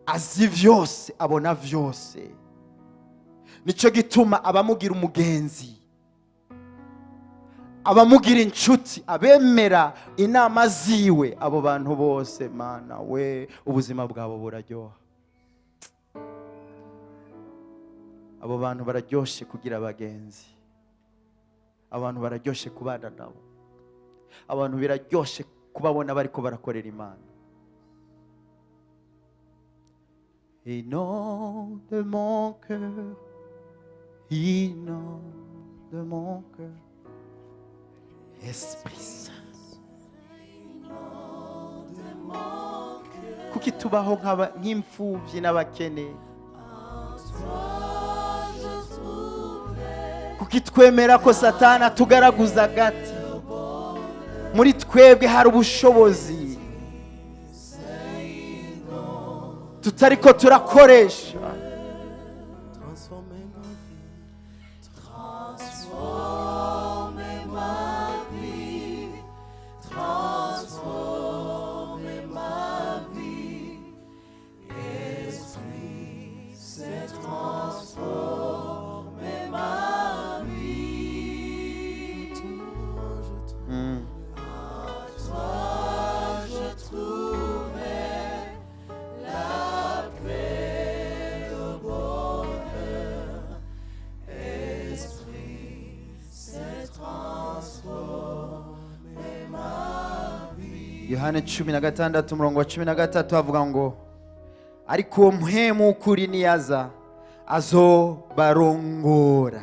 azi vyose, abona vyose. Nico gituma abamugira umugenzi, abamugira inshuti, abemera inama ziwe, abo bantu bose Mana we ubuzima bwabo buraryoha. Abo bantu bararyoshe kugira abagenzi, abantu bararyoshe kubana nabo, abantu biraryoshe kubabona bariko barakorera Imana. Inonde de mon cœur, inonde de mon cœur, Esprit Saint. Kuki tubaho nk'imfuvyi n'abakene? Kuki twemera ko Satani atugaraguza gati? Muri twebwe hari ubushobozi tutariko turakoresha. Yohana 16 umurongo wa 13 havuga ngo, ariko uwo muhemu w'ukuri niyaza azobarongora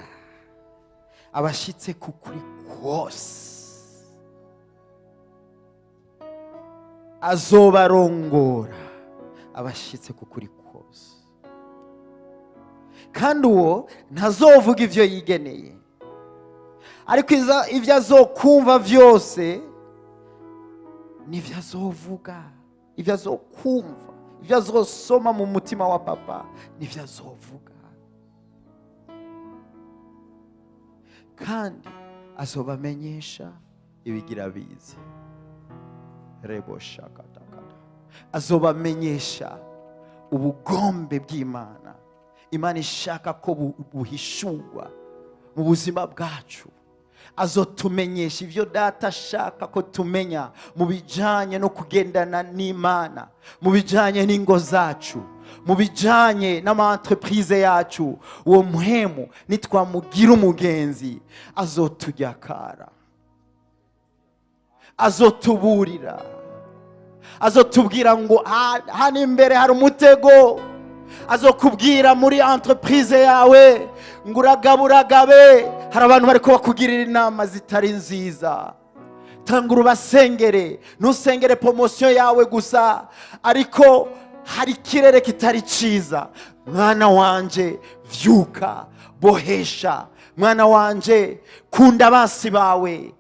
abashitse ku kuri kwose. Azobarongora abashitse ku kuri kwose. Kandi uwo ntazovuga ivyo yigeneye, ariko ivyo azokumva vyose nivyo azovuga, ivyo azokumva, ivyo azosoma mu mutima wa papa nivyo azovuga. Kandi azobamenyesha ibigira bize. Rebo shakatakata. Azobamenyesha ubugombe bw'Imana. Imana ishaka ko buhishurwa mu buzima bwacu. Azotumenyesha ivyo data ashaka ko tumenya mu bijanye no kugendana n'Imana, mu bijanye n'ingo zacu, mu bijanye n'ama-entreprise yacu. Uwo muhemu nitwamugira umugenzi azotujyakara, azotuburira, azotubwira ngo hano imbere hari umutego. Azokubwira muri entreprise yawe ngo uragaburagabe, hari abantu bariko bakugirira inama zitari nziza. Tangura ubasengere, ntusengere promotion yawe gusa, ariko hari ikirere kitari ciza. Mwana wanje vyuka, bohesha. Mwana wanje kunda abansi bawe.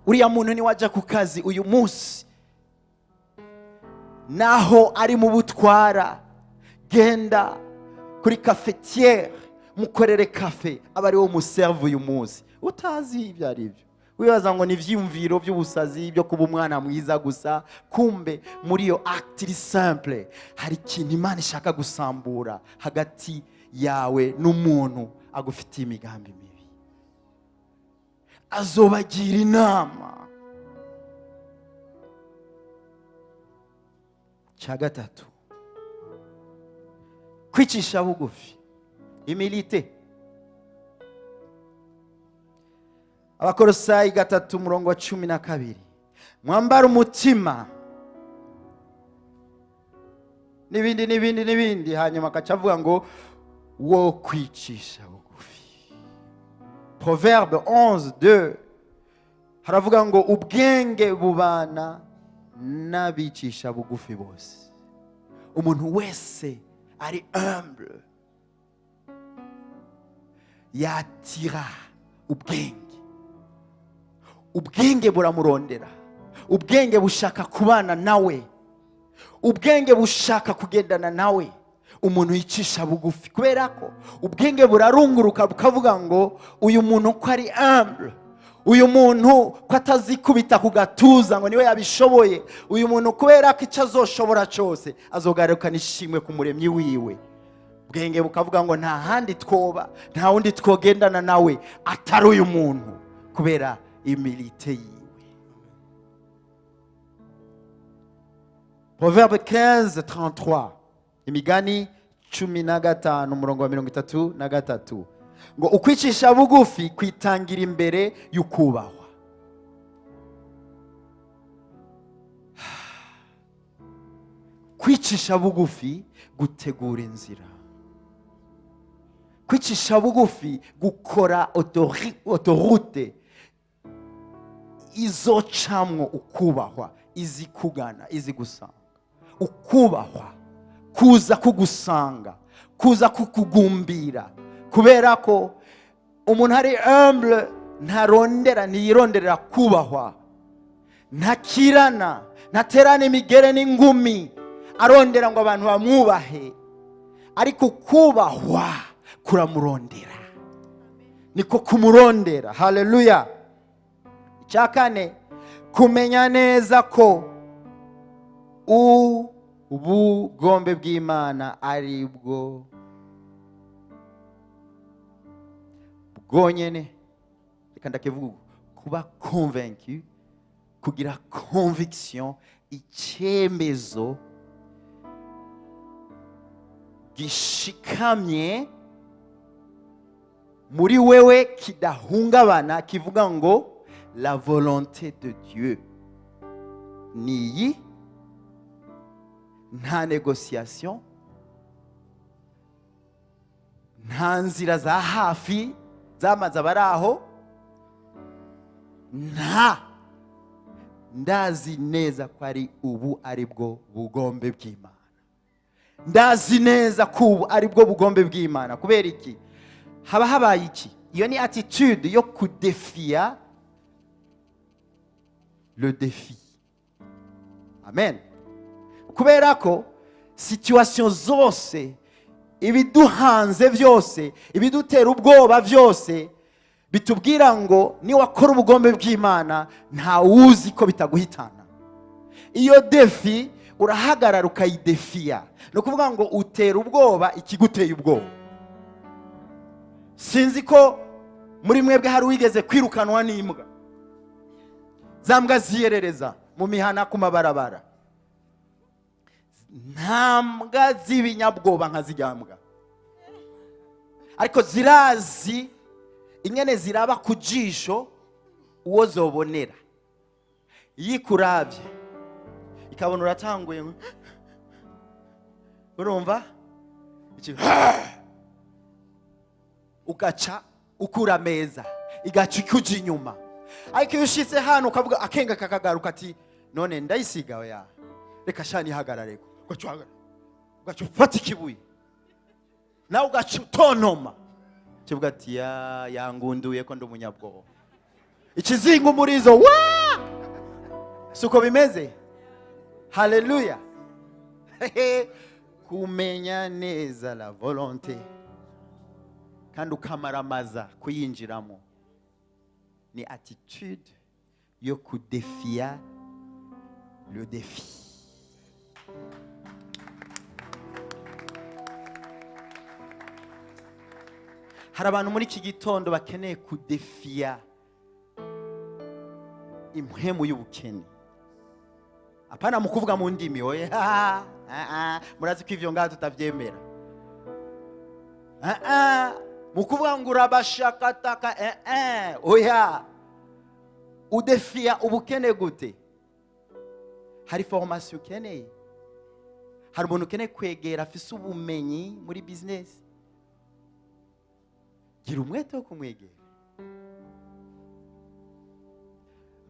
Uriya muntu ni waja ku kazi uyu munsi, naho ari mu butwara, genda kuri cafetiere mukorere kafe, aba ari wo muserve uyu munsi. Utazi ibyo ari byo, wibaza ngo ni ivyumviro by'ubusazi byo kuba umwana mwiza gusa. Kumbe muri yo acte simple hari ikintu Imana ishaka gusambura hagati yawe n'umuntu agufitiye imigambi mibi. Azobagira inama. Cya gatatu, kwicisha bugufi, humilité. Abakolosayi 3 umurongo wa 12. mwambara umutima n'ibindi hanyuma akaca avuga ngo wo kwicisha bugufi. Proverbe 11:2 haravuga ngo ubwenge bubana n'abicisha bugufi bose. Umuntu wese ari humble yatira ubwenge. Ubwenge buramurondera, ubwenge bushaka kubana nawe, ubwenge bushaka kugendana nawe. Umuntu yicisha bugufi kubera ko ubwenge burarunguruka bukavuga ngo uyu muntu ko ari humble, uyu muntu ko atazikubita ku gatuza ngo niwe yabishoboye, uyu muntu kubera ko icyo azoshobora cyose azogarukana ishimwe ku muremyi wiwe. Ubwenge bukavuga ngo nta handi twoba, nta wundi twogendana nawe atari uyu muntu kubera imilite yiwe. Proverbe 15:33, imigani 15 umurongo wa 33, ngo ukwicisha bugufi kwitangira imbere y'ukubahwa. Kwicisha bugufi gutegura inzira, kwicisha bugufi gukora autoroute izocamwo ukubahwa, izikugana, izigusanga. Ukubahwa kuza kugusanga, kuza kukugumbira, kubera ko umuntu ari humble ntiyironderera kubahwa, ntakirana, ntaterana imigere n'ingumi arondera ngo abantu bamwubahe, ariko kubahwa kuramurondera, niko kumurondera. Haleluya. Icya kane, kumenya neza ko ubugombe bw'Imana ari bwo bwonyene, reka ndakivuga, kuba convaincu, kugira conviction, icyemezo gishikamye muri wewe kidahungabana, kivuga ngo la volonté de Dieu niyi, nta négociation, nta nzira za hafi zamaze abaraho, nta, ndazi neza ko ari ubu ari bwo bugombe bw'Imana. Ndazi neza ko ubu ari bwo bugombe bw'Imana. Kubera iki? Haba habaye iki? Iyo ni attitude yo kudefia le défi. Amen. Kubera ko situation zose, ibiduhanze byose, ibidutera ubwoba byose, bitubwira ngo ni wakora ubugombe bw'Imana nta wuzi ko bitaguhitana. Iyo defi urahagarara ukayidefia, no kuvuga ngo utera ubwoba ikiguteye ubwoba. Sinzi ko muri mwebwe hari wigeze kwirukanwa n'imbwa, zambwa ziyerereza mu mihana ku mabarabara. Nta mbwa z'ibinyabwoba nka zijyambwa, ariko zirazi ingene ziraba ku jisho uwo zobonera. Yikurabye ikabona uratanguye, urumva ugaca ukura meza, igaca ikuja inyuma. Ariko iyo ushitse hano ukavuga akenga kakagaruka ati none ndayisiga oya, reka shani hagarare, ugaca ufata ikibuye nawe ugaca utontoma, kivuga ati yangunduye ko ndi umunyabwoba, ikizinga umurizo wa suko bimeze. Haleluya. Kumenya neza la volonté kandi ukamaramaza kuyinjiramo ni attitude yo kudefia le défi. Hari abantu muri iki gitondo bakeneye kudefia impwemu y'ubukene. Apana mu kuvuga mu ndimi oye, murazi ko ivyo ngaho tutavyemera. Mu kuvuga ngo urabashakataka, oya, udefia ubukene gute? hari formation ukeneye, hari umuntu ukeneye kwegera afise ubumenyi muri business, gira umwete wo kumwegera.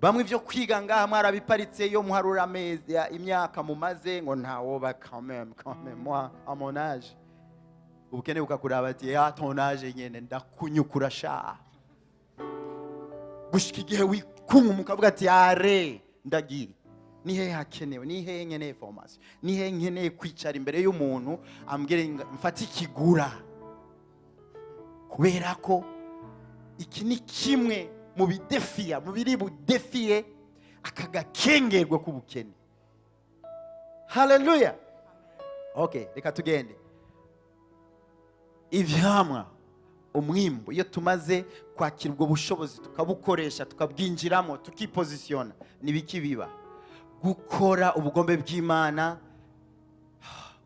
Bamwe ivyo kwiga ngaha mwarabiparitse yo muharura amezi imyaka mumaze ngo ntawoba quand même moi à mon âge. Ubukene bukakuraba ati ya ton âge nyene ndakunyukura sha. Gushika igihe wikunga mukavuga ati are ndagiri. Ni hehe hakenewe, ni hehe nkeneye formation, ni hehe nkeneye kwicara imbere y'umuntu ambwire mfata ikigura. Kubera ko iki ni kimwe mu bidefiya, mu biri budefiye akagakengerwa k'ubukene. Haleluya. Okay, reka tugende. Ivyamwa, umwimbo, iyo tumaze kwakira ubwo bushobozi tukabukoresha, tukabwinjiramo, tukipozisiona, nibiki biba? Gukora ubugombe bw'Imana.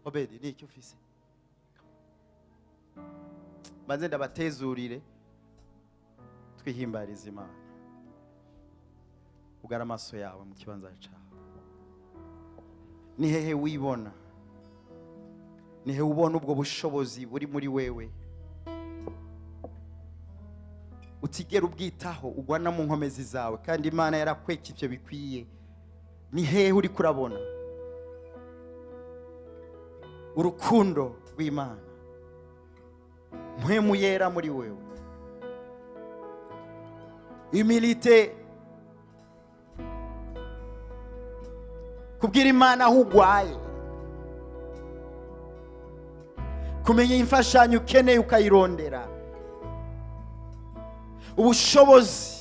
Obedi, ni iki ufise? Maze ndabatezurire twihimbariza Imana. Ugara amaso yawe mu kibanza cyawe. Ni hehe wibona? Ni hehe ubona ubwo bushobozi buri muri wewe? Utigera ubwitaho, ugwana mu nkomezi zawe kandi Imana yarakweka ivyo bikwiye. Ni hehe uri kurabona urukundo rw'Imana, mpwemu yera muri wewe, humilité, kubwira Imana aho ugwaye, kumenya imfashanyo ukeneye ukayirondera, ubushobozi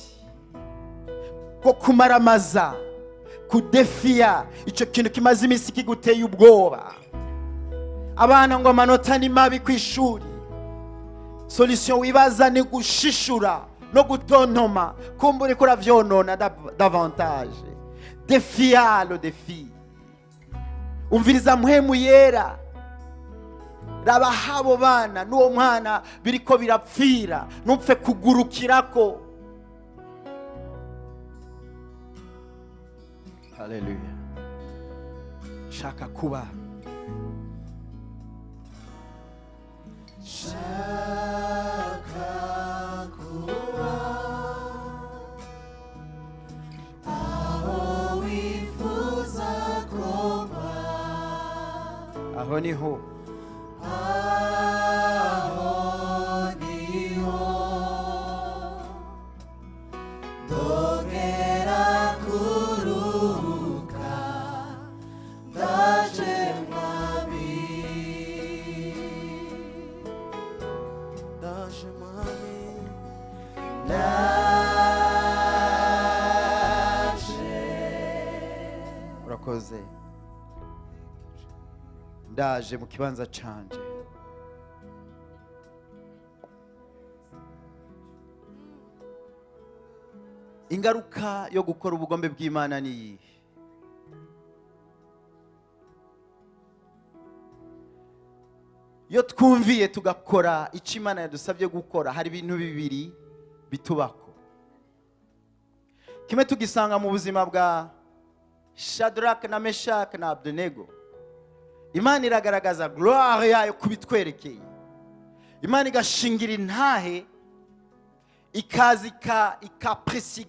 bwo kumaramaza, kudefiya icyo kintu kimaze iminsi kiguteye ubwoba. Abana ngo amanota ni mabi ku ishuri, solution wibaza ni gushishura no gutontoma, kumbura ko uravyonona davantage. Defia le défi. Umviriza mpwemu yera, raba habo bana n'uwo mwana biriko birapfira, nupfe kugurukirako. Haleluya. Shaka kuba, shaka kuba aho wifuza kuba, aho niho, aho niho ndongera kuruhuka, ndaje mwami, ndaje mwami, ndaje. urakoze. Ndaje mu kibanza canje. Ingaruka yo gukora ubugombe bw'Imana ni iyi. Iyo twumviye tugakora icyo Imana yadusabye gukora, hari ibintu bibiri bitubako. Kimwe tugisanga mu buzima bwa Shadrach na Meshach na Abednego. Imana iragaragaza gloire yayo kubitwerekeye. Imana igashingira intahe, ikazi ikapresi,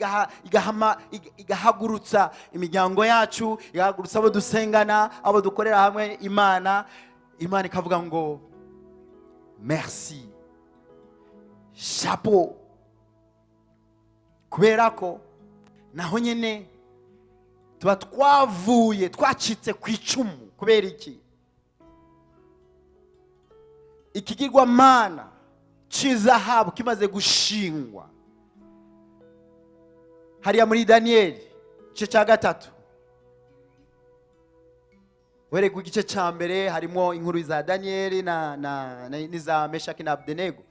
igahagurutsa imiryango yacu, igahagurutsa abo dusengana, abo dukorera hamwe Imana. Imana ikavuga ngo merci, chapeau, kubera ko naho nyene tuba twavuye twacitse ku icumu. Kubera iki? Ikigirwa mana cy'izahabu kimaze gushingwa hariya muri Danieli igice cya 3, were ku gice cya mbere harimo inkuru za Danieli n'iza Meshach na Abednego.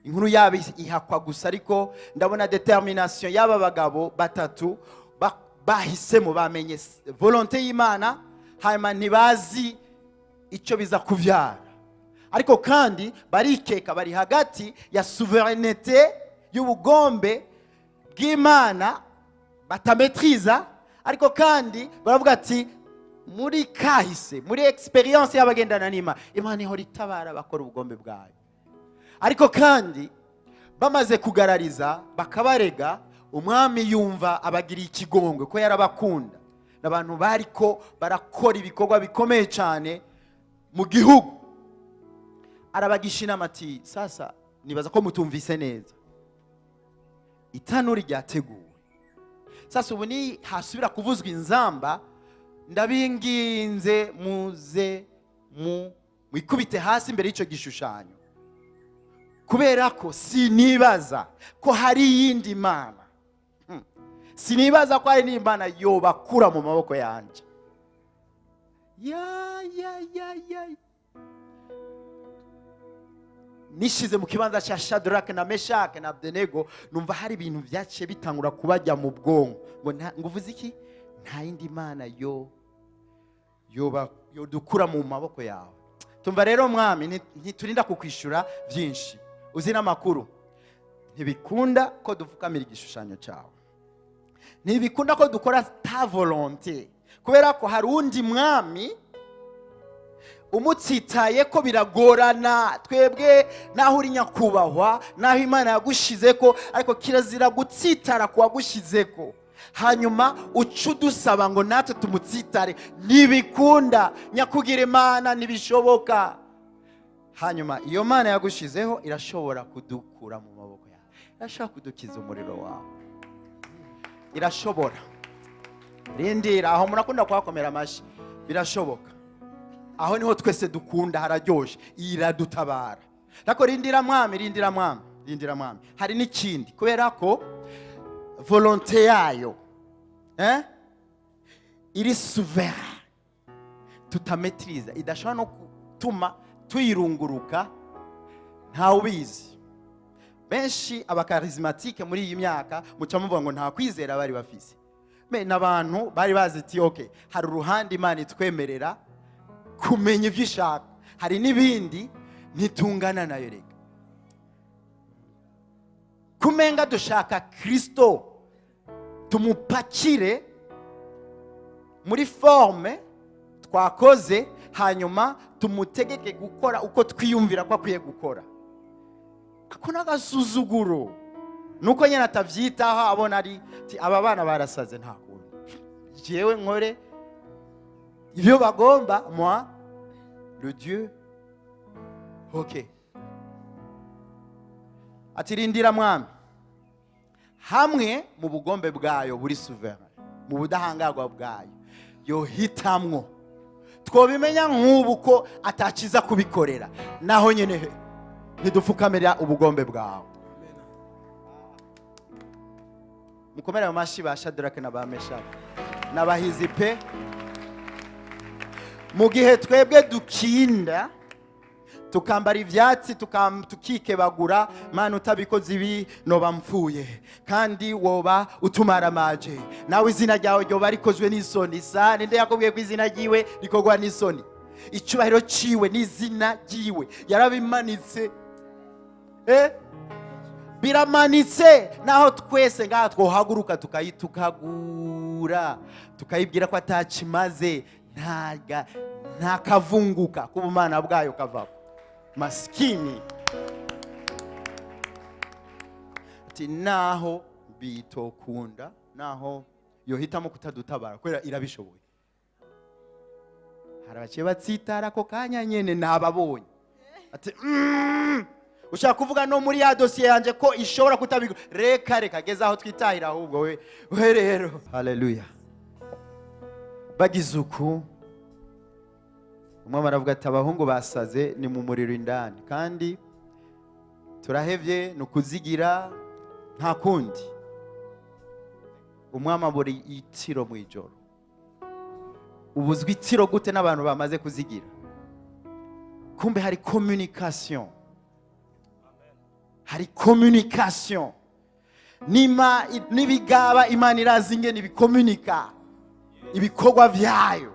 Inkuru yabo ihakwa gusa, ariko ndabona determination y'aba bagabo batatu bahisemo, bamenye volonté y'Imana, hanyuma ntibazi icyo biza kuvyara. Ariko kandi barikeka bari hagati ya souveraineté y'ubugombe bw'Imana batametriza, ariko kandi baravuga ati muri kahise, muri experience y'abagendana n'Imana, Imana ihora itabara bakora ubugombe bwayo. Ariko kandi bamaze kugarariza bakabarega, umwami yumva abagiriye ikigongwe ko yarabakunda. N'abantu bariko barakora ibikorwa bikomeye cyane mu gihugu. Arabagisha inama ati, sasa nibaza ko mutumvise neza, itanuri ryateguwe, sasa ubu ni hasubira kuvuzwa inzamba, ndabinginze muze mwikubite hasi imbere y'icyo gishushanyo, kubera ko sinibaza ko hari iyindi Mana, sinibaza ko hari n'Imana yobakura mu maboko yanjye. Nishize mu kibanza cya Shadraka na Meshake na Abdenego, numva hari ibintu byaciye bitangura kubajya mu bwonko, ngo uvuze iki? Nta yindi Mana yodukura mu maboko yawe. Tumva rero mwami, ntiturinda kukwishura byinshi, uzi n'amakuru, ntibikunda ko dupfukamira igishushanyo cyawe, ntibikunda ko dukora ta volonté, kubera ko hari undi mwami umutsitaye ko biragorana. Twebwe naho uri nyakubahwa, naho Imana yagushize ko, ariko kirazira gutsitara ku wagushize ko, hanyuma uca udusaba ngo natwe tumutsitare. Ntibikunda, nyakugira Imana ntibishoboka. Hanyuma iyo Mana yagushizeho irashobora kudukura mu maboko yawe, irashobora kudukiza umuriro wawe, irashobora. Rindira aho, murakunda kuhakomera amashyi, birashoboka. Aho niho twese dukunda, hararyoshe, iradutabara. Ariko rindira mwami, rindira mwami, rindira mwami. Hari n'ikindi, kubera ko volonté yayo iri souverain, tutametriza, idashobora no gutuma tuyirunguruka, ntawe ubizi. Benshi abakarismatike muri iyi myaka muca muvuga ngo nta kwizera bari bafise. N'abantu bari bazi ati okay, hari uruhande Imana itwemerera kumenya ibyo ishaka, hari n'ibindi ntitungana nayo. Reka kumenga dushaka Kristo tumupakire muri forme twakoze, hanyuma tumutegeke gukora uko twiyumvira ko akwiye gukora. Ako n'agasuzuguro, nuko nyine atavyitaho, abona ari aba bana barasaze, nta kundi jewe nkore ibyo bagomba, moi le Dieu. Ok, atirindira mwami, hamwe mu bugombe bwayo buri souverain, mu budahangarwa bwayo, yohitamwo. Twobimenya nk'ubu ko atakiza kubikorera, naho nyene ntidupfukamira ubugombe bwawe. Mukomere mu mashi ba Shadraka na ba Meshake n'abahizi pe. Mu gihe twebwe dukinda tukambara ivyatsi tukikebagura, Mana utabikoze ibi noba mpfuye, kandi woba utumara maje, nawe izina ryawe ryoba rikozwe n'isoni. Sa ninde yakubwiye ko izina ryiwe rikorwa n'isoni? Icubahiro ciwe n'izina ryiwe yarabimanitse, biramanitse. Naho twese ngaha twohaguruka tukayitukagura, tukayibwira ko atakimaze, nta kavunguka ku bumana bwayo kavako. Maskini ati naho bitokunda, naho yohitamo kutadutabara, kubera irabishoboye. Hari abaciye batsitara ko kanya nyene nababonye, ati ushaka kuvuga no muri ya dosiye yanje ko ishobora kutabikora. Reka geza aho twitahira, ahubwo we rero. Haleluya. Bagize uku, umwe aravuga ati abahungu basaze ni mu muriro indani, kandi turahevye nukuzigira nta kundi. Umwami abura itiro mu ijoro. Ubuzwi itiro gute n'abantu bamaze kuzigira? Kumbe hari communication, hari communication. Nibigaba Imana irazi ingene ibikomunika ibikorwa vyayo.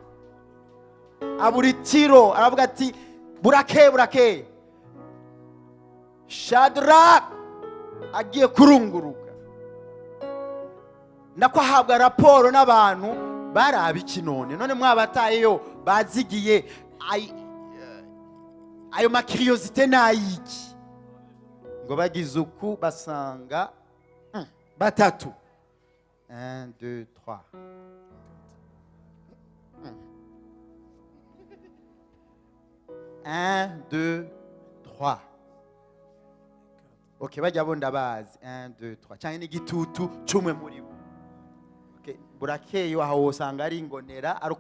Aburitiro aravuga ati burake Shadraka agiye kurunguruka, nako ahabwa raporo n'abantu baraba iki none mwabatayeyo bazigiye ayo makiriyosite nayiki ngo bagize uku basanga batatu 1 2 3 1 2 3 ok bajya bo ndabazi 1 2 3 cyane n'igitutu cumwe muri bo ok burakeyo aho usanga ari ingonera ari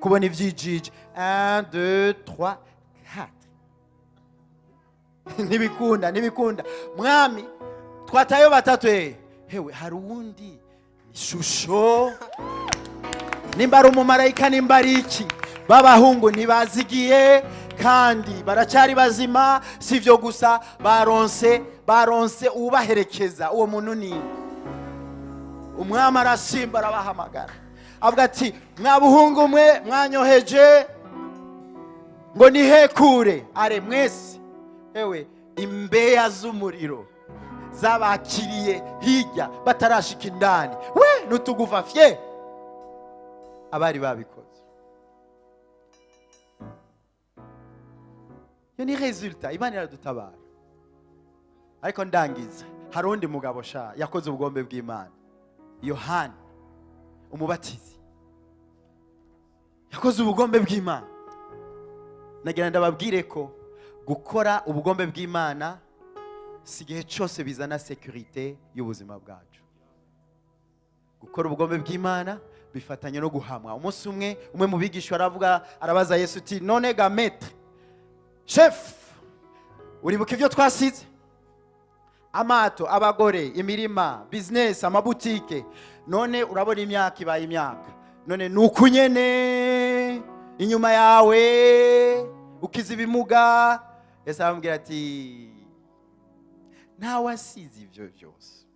kubona ivyijiji 1 2 3 4 ntibikunda mwami twatayo batatu hewe hari uwundi ishusho nimba ari umumarayika nimba ari iki b'abahungu ntibazigiye kandi baracyari bazima, sivyo gusa baronse ubaherekeza. Uwo muntu ni umwami arasimba arabahamagara avuga ati mwabuhungu mwe mwanyoheje ngo nihekure are mwese ewe imbeya z'umuriro zabakiriye hirya batarashika indani we nutugufa fye abari babikoze. Yo ni resultat Imana iradutabara. Ariko ndangiza hari undi mugabo sha yakoze ubugombe bw'Imana, Yohana umubatizi yakoze ubugombe bw'Imana. Nagira ndababwire ko gukora ubugombe bw'Imana si igihe cyose bizana sécurité y'ubuzima bwacu. Gukora ubugombe bw'Imana bifatanye no guhamwa. Umunsi umwe mu bigisha arabaza Yesu ati none ga maître chef uribuka ivyo twasize? Amato, abagore, imirima, business, amabutike. None urabona imyaka ibaye imyaka. None nukunyene inyuma yawe ukiza ibimuga. Yesu aramubwira ati nta wasize ivyo byose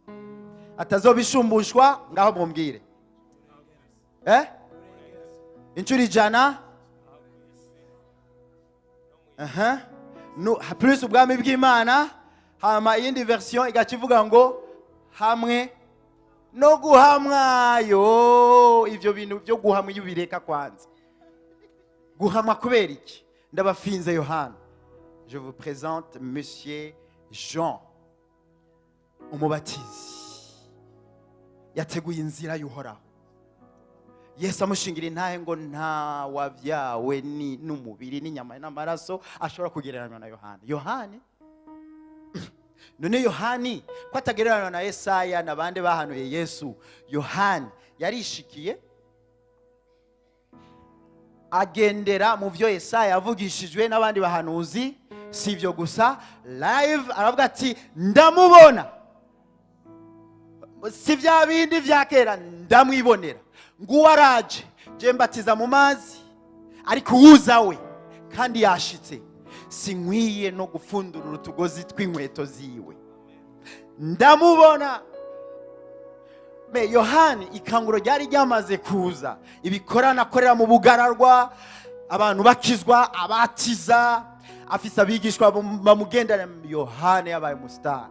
atazobishumbushwa ngaho mumbwire inshuro 100 plus ubwami bw'Imana. Hama iyindi version igakivuga ngo hamwe no guhamwa. Yo ivyo bintu byo guhamwa iyo bireka kwanza guhamwa kubera iki? Ndabafinze Yohana. Je vous présente monsieur Jean umubatizi yateguye inzira y'uhoraho. Yesu amushingira intahe ngo nta wavyawe ni n'umubiri n'inyama n'amaraso ashobora kugereranywa na Yohana. Yohana none Yohani ko atagereranywa na Yesaya n'abandi bahanuye Yesu. Yohani yarishikiye agendera mu vyo Yesaya avugishijwe n'abandi bahanuzi. Si ivyo gusa, live aravuga ati ndamubona, si vya bindi vya kera, ndamwibonera. Nguwo araje je mbatiza mu mazi ariko uza we kandi yashitse sinkwiye no gufundura utugozi tw'inkweto ziwe. Ndamubona. Me Yohani ikanguro ryari ryamaze kuza, ibikorana akorera mu bugararwa, abantu bakizwa, abatiza, afisa abigishwa bamugendana. Yohani yabaye umustar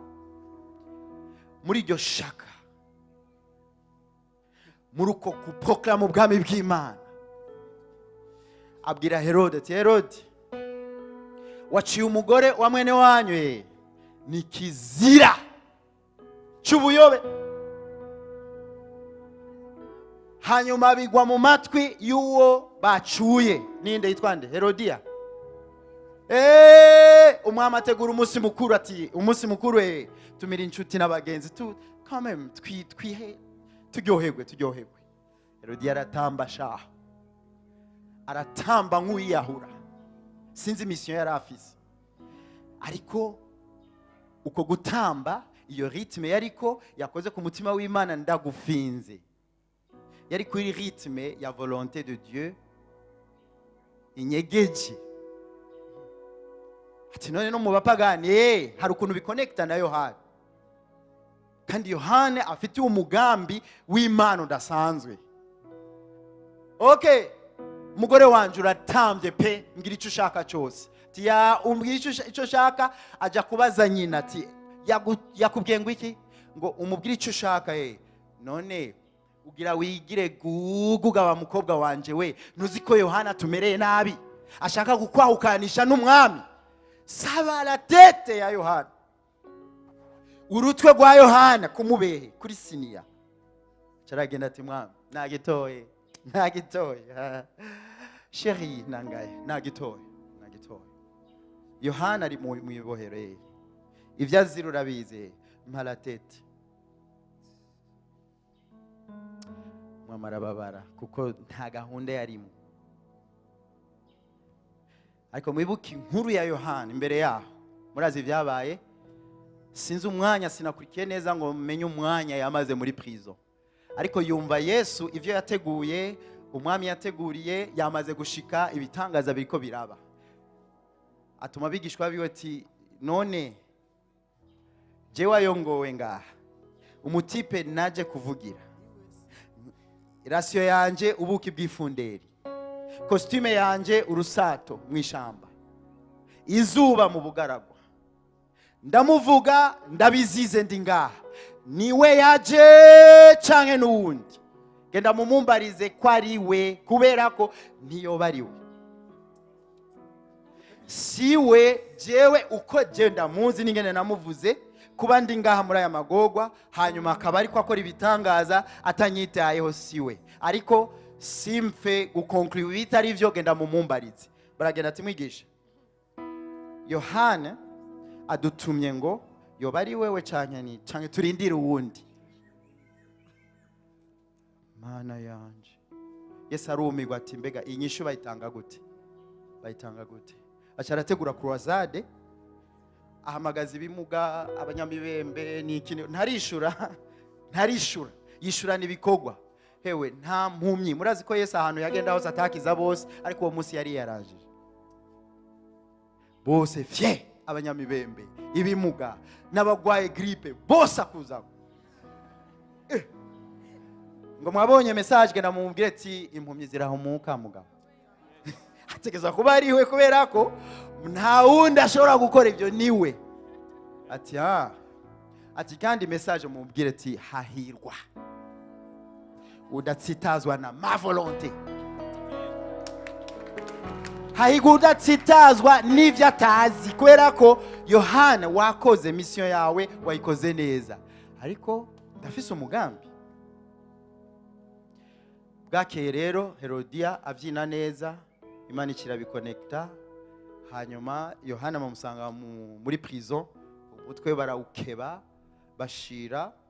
muri iryo shaka, muri uko kuproklama ubwami bw'Imana. Abwira Herode ati Herode, waciye umugore wa mwene wanyu ni kizira cy'ubuyobe. Hanyuma bigwa mu matwi y'uwo bacuye. Ninde yitwa nde? Herodiya. Umwami ategura umunsi mukuru ati umunsi mukuru tumira inshuti n'abagenzi quand même turyoherwe. Herodiya aratamba shaha, aratamba nk'uwiyahura. Sinzi mission yari afise, ariko uko gutamba, iyo rythme yariko yakoze ku mutima w'Imana. Ndagufinze yari kuri rythme ya volonté de Dieu inyegeje. Ati none no mu bapagani hari ukuntu biconnecta na Yohana, kandi Yohana afite umugambi w'Imana udasanzwe. Okay, mugore wanje uratambye pe, ngira icyo ushaka cyose. Ati ya umbwira icyo ushaka. Aja kubaza nyina ati yakubwiye ngo iki? Ngo umubwire icyo ushaka. None ugira wigire guguga wa mukobwa wanje we, ntuzi ko Yohana tumereye nabi ashaka gukwahukanisha n'umwami. Saba la tete ya Yohana, urutwe rwa Yohana kumubehe kuri siniya. Caragenda ati mwami nagitoye sheri nangaye nagitoye. Yohana ari mu ibohero, ivyo azira urabizi, mpala tete. Mwamarababara kuko nta gahunda yarimo. Ariko mwibuke inkuru ya Yohana imbere yaho, murazi vyabaye. Sinzi umwanya, sinakurikiye neza ngo menye umwanya yamaze muri prison, ariko yumva Yesu ivyo yateguye, umwami yateguriye yamaze gushika, ibitangaza biriko biraba. Atuma bigishwa biwe ati none je wayongowe ngaha, umutipe naje kuvugira, irasiyo yanje ubuki bw'ifunderi, costume yanje urusato mwishamba, izuba mu bugaragwa, ndamuvuga ndabizize ndi ngaha, niwe yaje canke n'uwundi? Genda mumumbarize ko ari we, kubera ko ntiyoba ari we. Siwe jewe uko genda muzi ningene namuvuze kuba ndi ngaha muri aya magogwa, hanyuma akaba ariko akora ibitangaza atanyitayeho, siwe. Ariko simfe gukonklude bitari vyo, genda mumumbarize. Baragenda ati mwigisha, Yohana adutumye ngo yoba ari wewe canke turindire uwundi. Mana yanje, Yesu arumirwa ati mbega inyishu bayitanga gute? Acarategura croisade, ahamagaza ibimuga, abanyamibembe n'ikindi, ntarishura yishura n'ibikorwa. Hewe nta mpumyi, murazi ko Yesu ahantu yagenda hose atakiza bose, ariko uwo munsi yari yarajije bose fye, abanyamibembe, ibimuga n'abagwaye gripe bose akuza. Ngo mwabonye message genda mumubwire ati impumyi zirahumuka mugabo. Ategeza kuba ari we, kubera ko nta wundi ashobora gukora ibyo niwe. Ati kandi message mumubwire ati hahirwa udatsitazwa na ma volonté, hahirwa udatsitazwa n'ivyo atazi, kubera ko Yohana wakoze mission yawe, wayikoze neza, ariko ndafise umugambi. Bwakeye rero Herodiya avyina neza, Imana ikirabikonekta, hanyuma Yohana bamusanga muri prison, umutwe barawukeba, baramushira.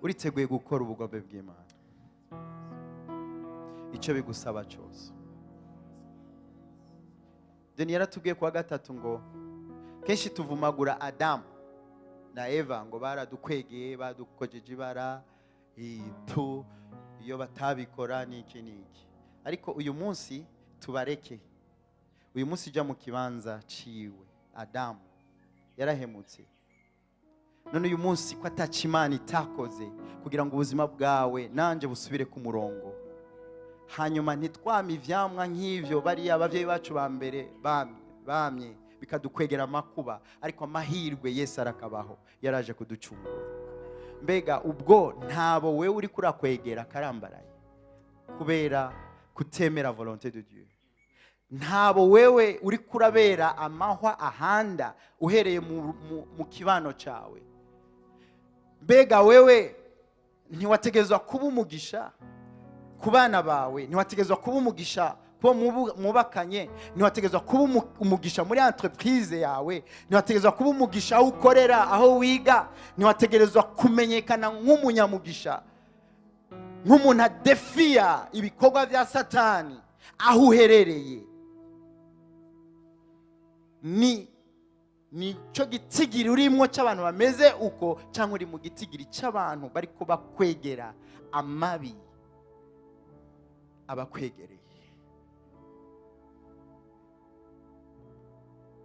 Uriteguye gukora ubugombe bw'Imana, icyo bigusaba cyose. Deni yaratubwiye kwa gatatu ngo kenshi tuvumagura Adamu na Eva ngo baradukwegeye, badukojeje ibara, iyo batabikora n'iki n'iki. Ariko uyu munsi tubareke, uyu munsi ujya mu kibanza ciwe. Adamu yarahemutse, none uyu munsi ko ataca Imana itakoze kugira ngo ubuzima bwawe nanje busubire ku murongo. Hanyuma ntitwame ivyamwa nk'ivyo bariya abavyeyi bacu ba mbere bamye bikadukwegera amakuba, ariko amahirwe Yesu arakabaho, yaraje kuducungura. Mbega ubwo ntabo wewe uri kurakwegera karambaraye kubera kutemera volonté de Dieu? Ntabo wewe uri kurabera amahwa ahanda uhereye mu kibano cawe? Mbega wewe ntiwategezwa kuba umugisha ku bana bawe? Ntiwategezwa kuba umugisha kuba mubakanye? Ntiwategezwa kuba umugisha muri entreprise yawe? Ntiwategezwa kuba umugisha aho ukorera, aho wiga? Ntiwategezwa kumenyekana nk'umunyamugisha, nk'umuntu adefiya ibikorwa vya Satani aho uherereye? ni cyo gitigiri urimo cy'abantu bameze uko, cyangwa uri mu gitigiri cy'abantu bari kuba kwegera amabi abakwegereye?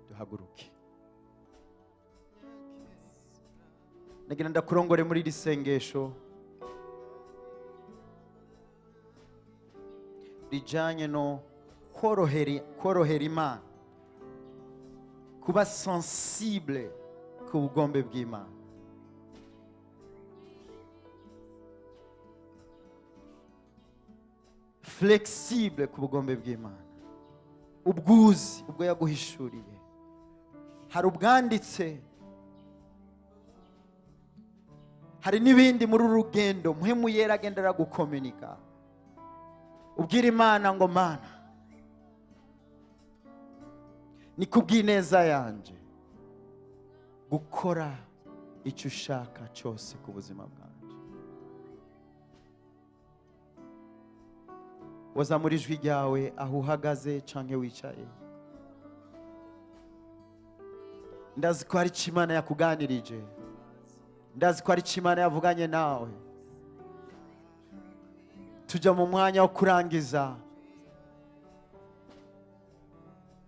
Duhaguruke, nagira ndakurongore muri iri sengesho rijanye no korohera Imana kuba sensible ku bugombe bw'Imana. Flexible ku bugombe bw'Imana. Ubwuzi ubwo yaguhishuriye. Hari ubwanditse, hari n'ibindi muri uru rugendo muhemu yera agendera gukomunika. Ubwira Imana ngo Mana, ni kubw'ineza yanje gukora icyo ushaka cyose ku buzima bwanjye. Wazamura ijwi ryawe aho uhagaze canke wicaye. Ndazi ko hari icyo Imana yakuganirije. Ndazi ko hari icyo Imana yavuganye nawe. Tujya mu mwanya wo kurangiza.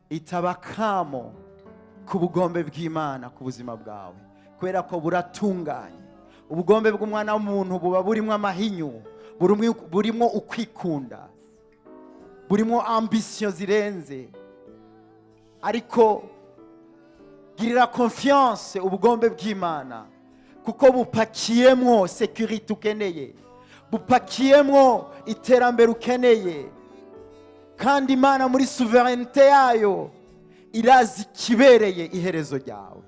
Itabakamo ku bugombe bw'Imana ku buzima bwawe, kubera ko buratunganye. Ubugombe bw'umwana w'umuntu buba burimo amahinyu, burimo ukwikunda, burimo ambition zirenze. Ariko girira confiance ubugombe bw'Imana, kuko bupakiyemwo sécurité ukeneye, bupakiyemwo iterambere ukeneye. Kandi Imana muri souveraineté yayo irazi kibereye iherezo ryawe,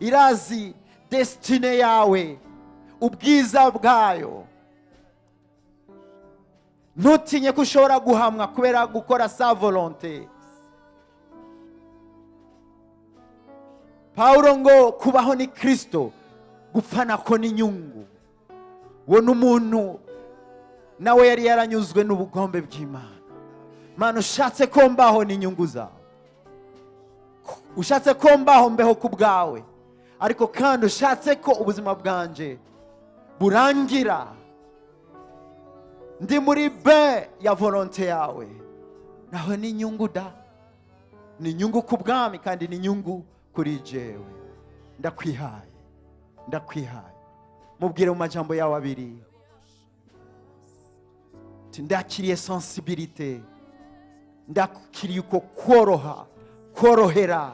irazi destine yawe, ubwiza bwayo. Ntutinye ko ushobora guhamwa kubera gukora sa volonté. Paulo ngo kubaho ni Kristo, gupfa nako ni inyungu. Uwo n'umuntu nawe yari yaranyuzwe n'ubugombe bw'Imana. Mana, ushatse ko mbaho ni inyungu zawe, ushatse ko mbaho mbeho ku bwawe, ariko kandi ushatse ko ubuzima bwanje burangira ndi muri be ya volonté yawe, naho ni inyungu da. Ni inyungu ku bwami kandi ni inyungu kuri jewe. Ndakwihaye, ndakwihaye. Mubwire mu majambo yawe abiri, ndakiriye sensibilité, ndakiriye uko korohera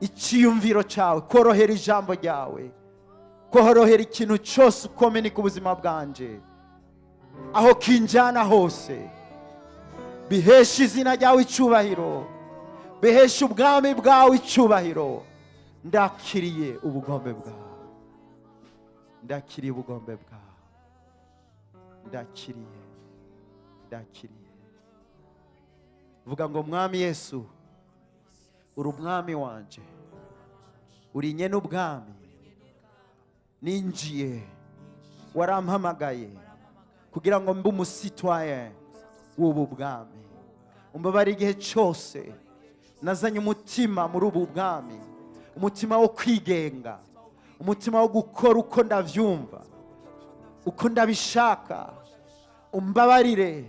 icyiyumviro cyawe, korohera ijambo ryawe, korohera ikintu cyose ukomenika ubuzima bwanje, aho kinjana hose. Bihesha izina ryawe icyubahiro, bihesha ubwami bwawe icyubahiro. Ndakiriye ubugombe bwawe, ndakiriye ubugombe bwawe, ndakiriye. Vuga ngo Mwami Yesu, uri umwami wanje, uri nyene ubwami. Ninjiye, warampamagaye kugira ngo mbe umusitwaye w'ubu bwami. Umbabare igihe cyose nazanye umutima muri ubu bwami, umutima wo kwigenga, umutima wo gukora uko ndavyumva, uko ndabishaka. Umbabarire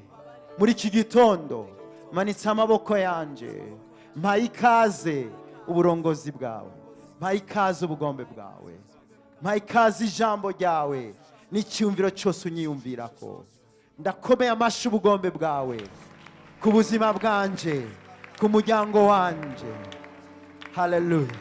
muri iki gitondo, manitse amaboko yanje, mpaye ikaze uburongozi bwawe, mpaye ikaze ubugombe bwawe, mpaye ikaze ijambo ryawe n'icyumviro cyose unyiyumvirako. Ndakomeye amashyi ubugombe bwawe ku buzima bwanje, ku muryango wanje. Hallelujah.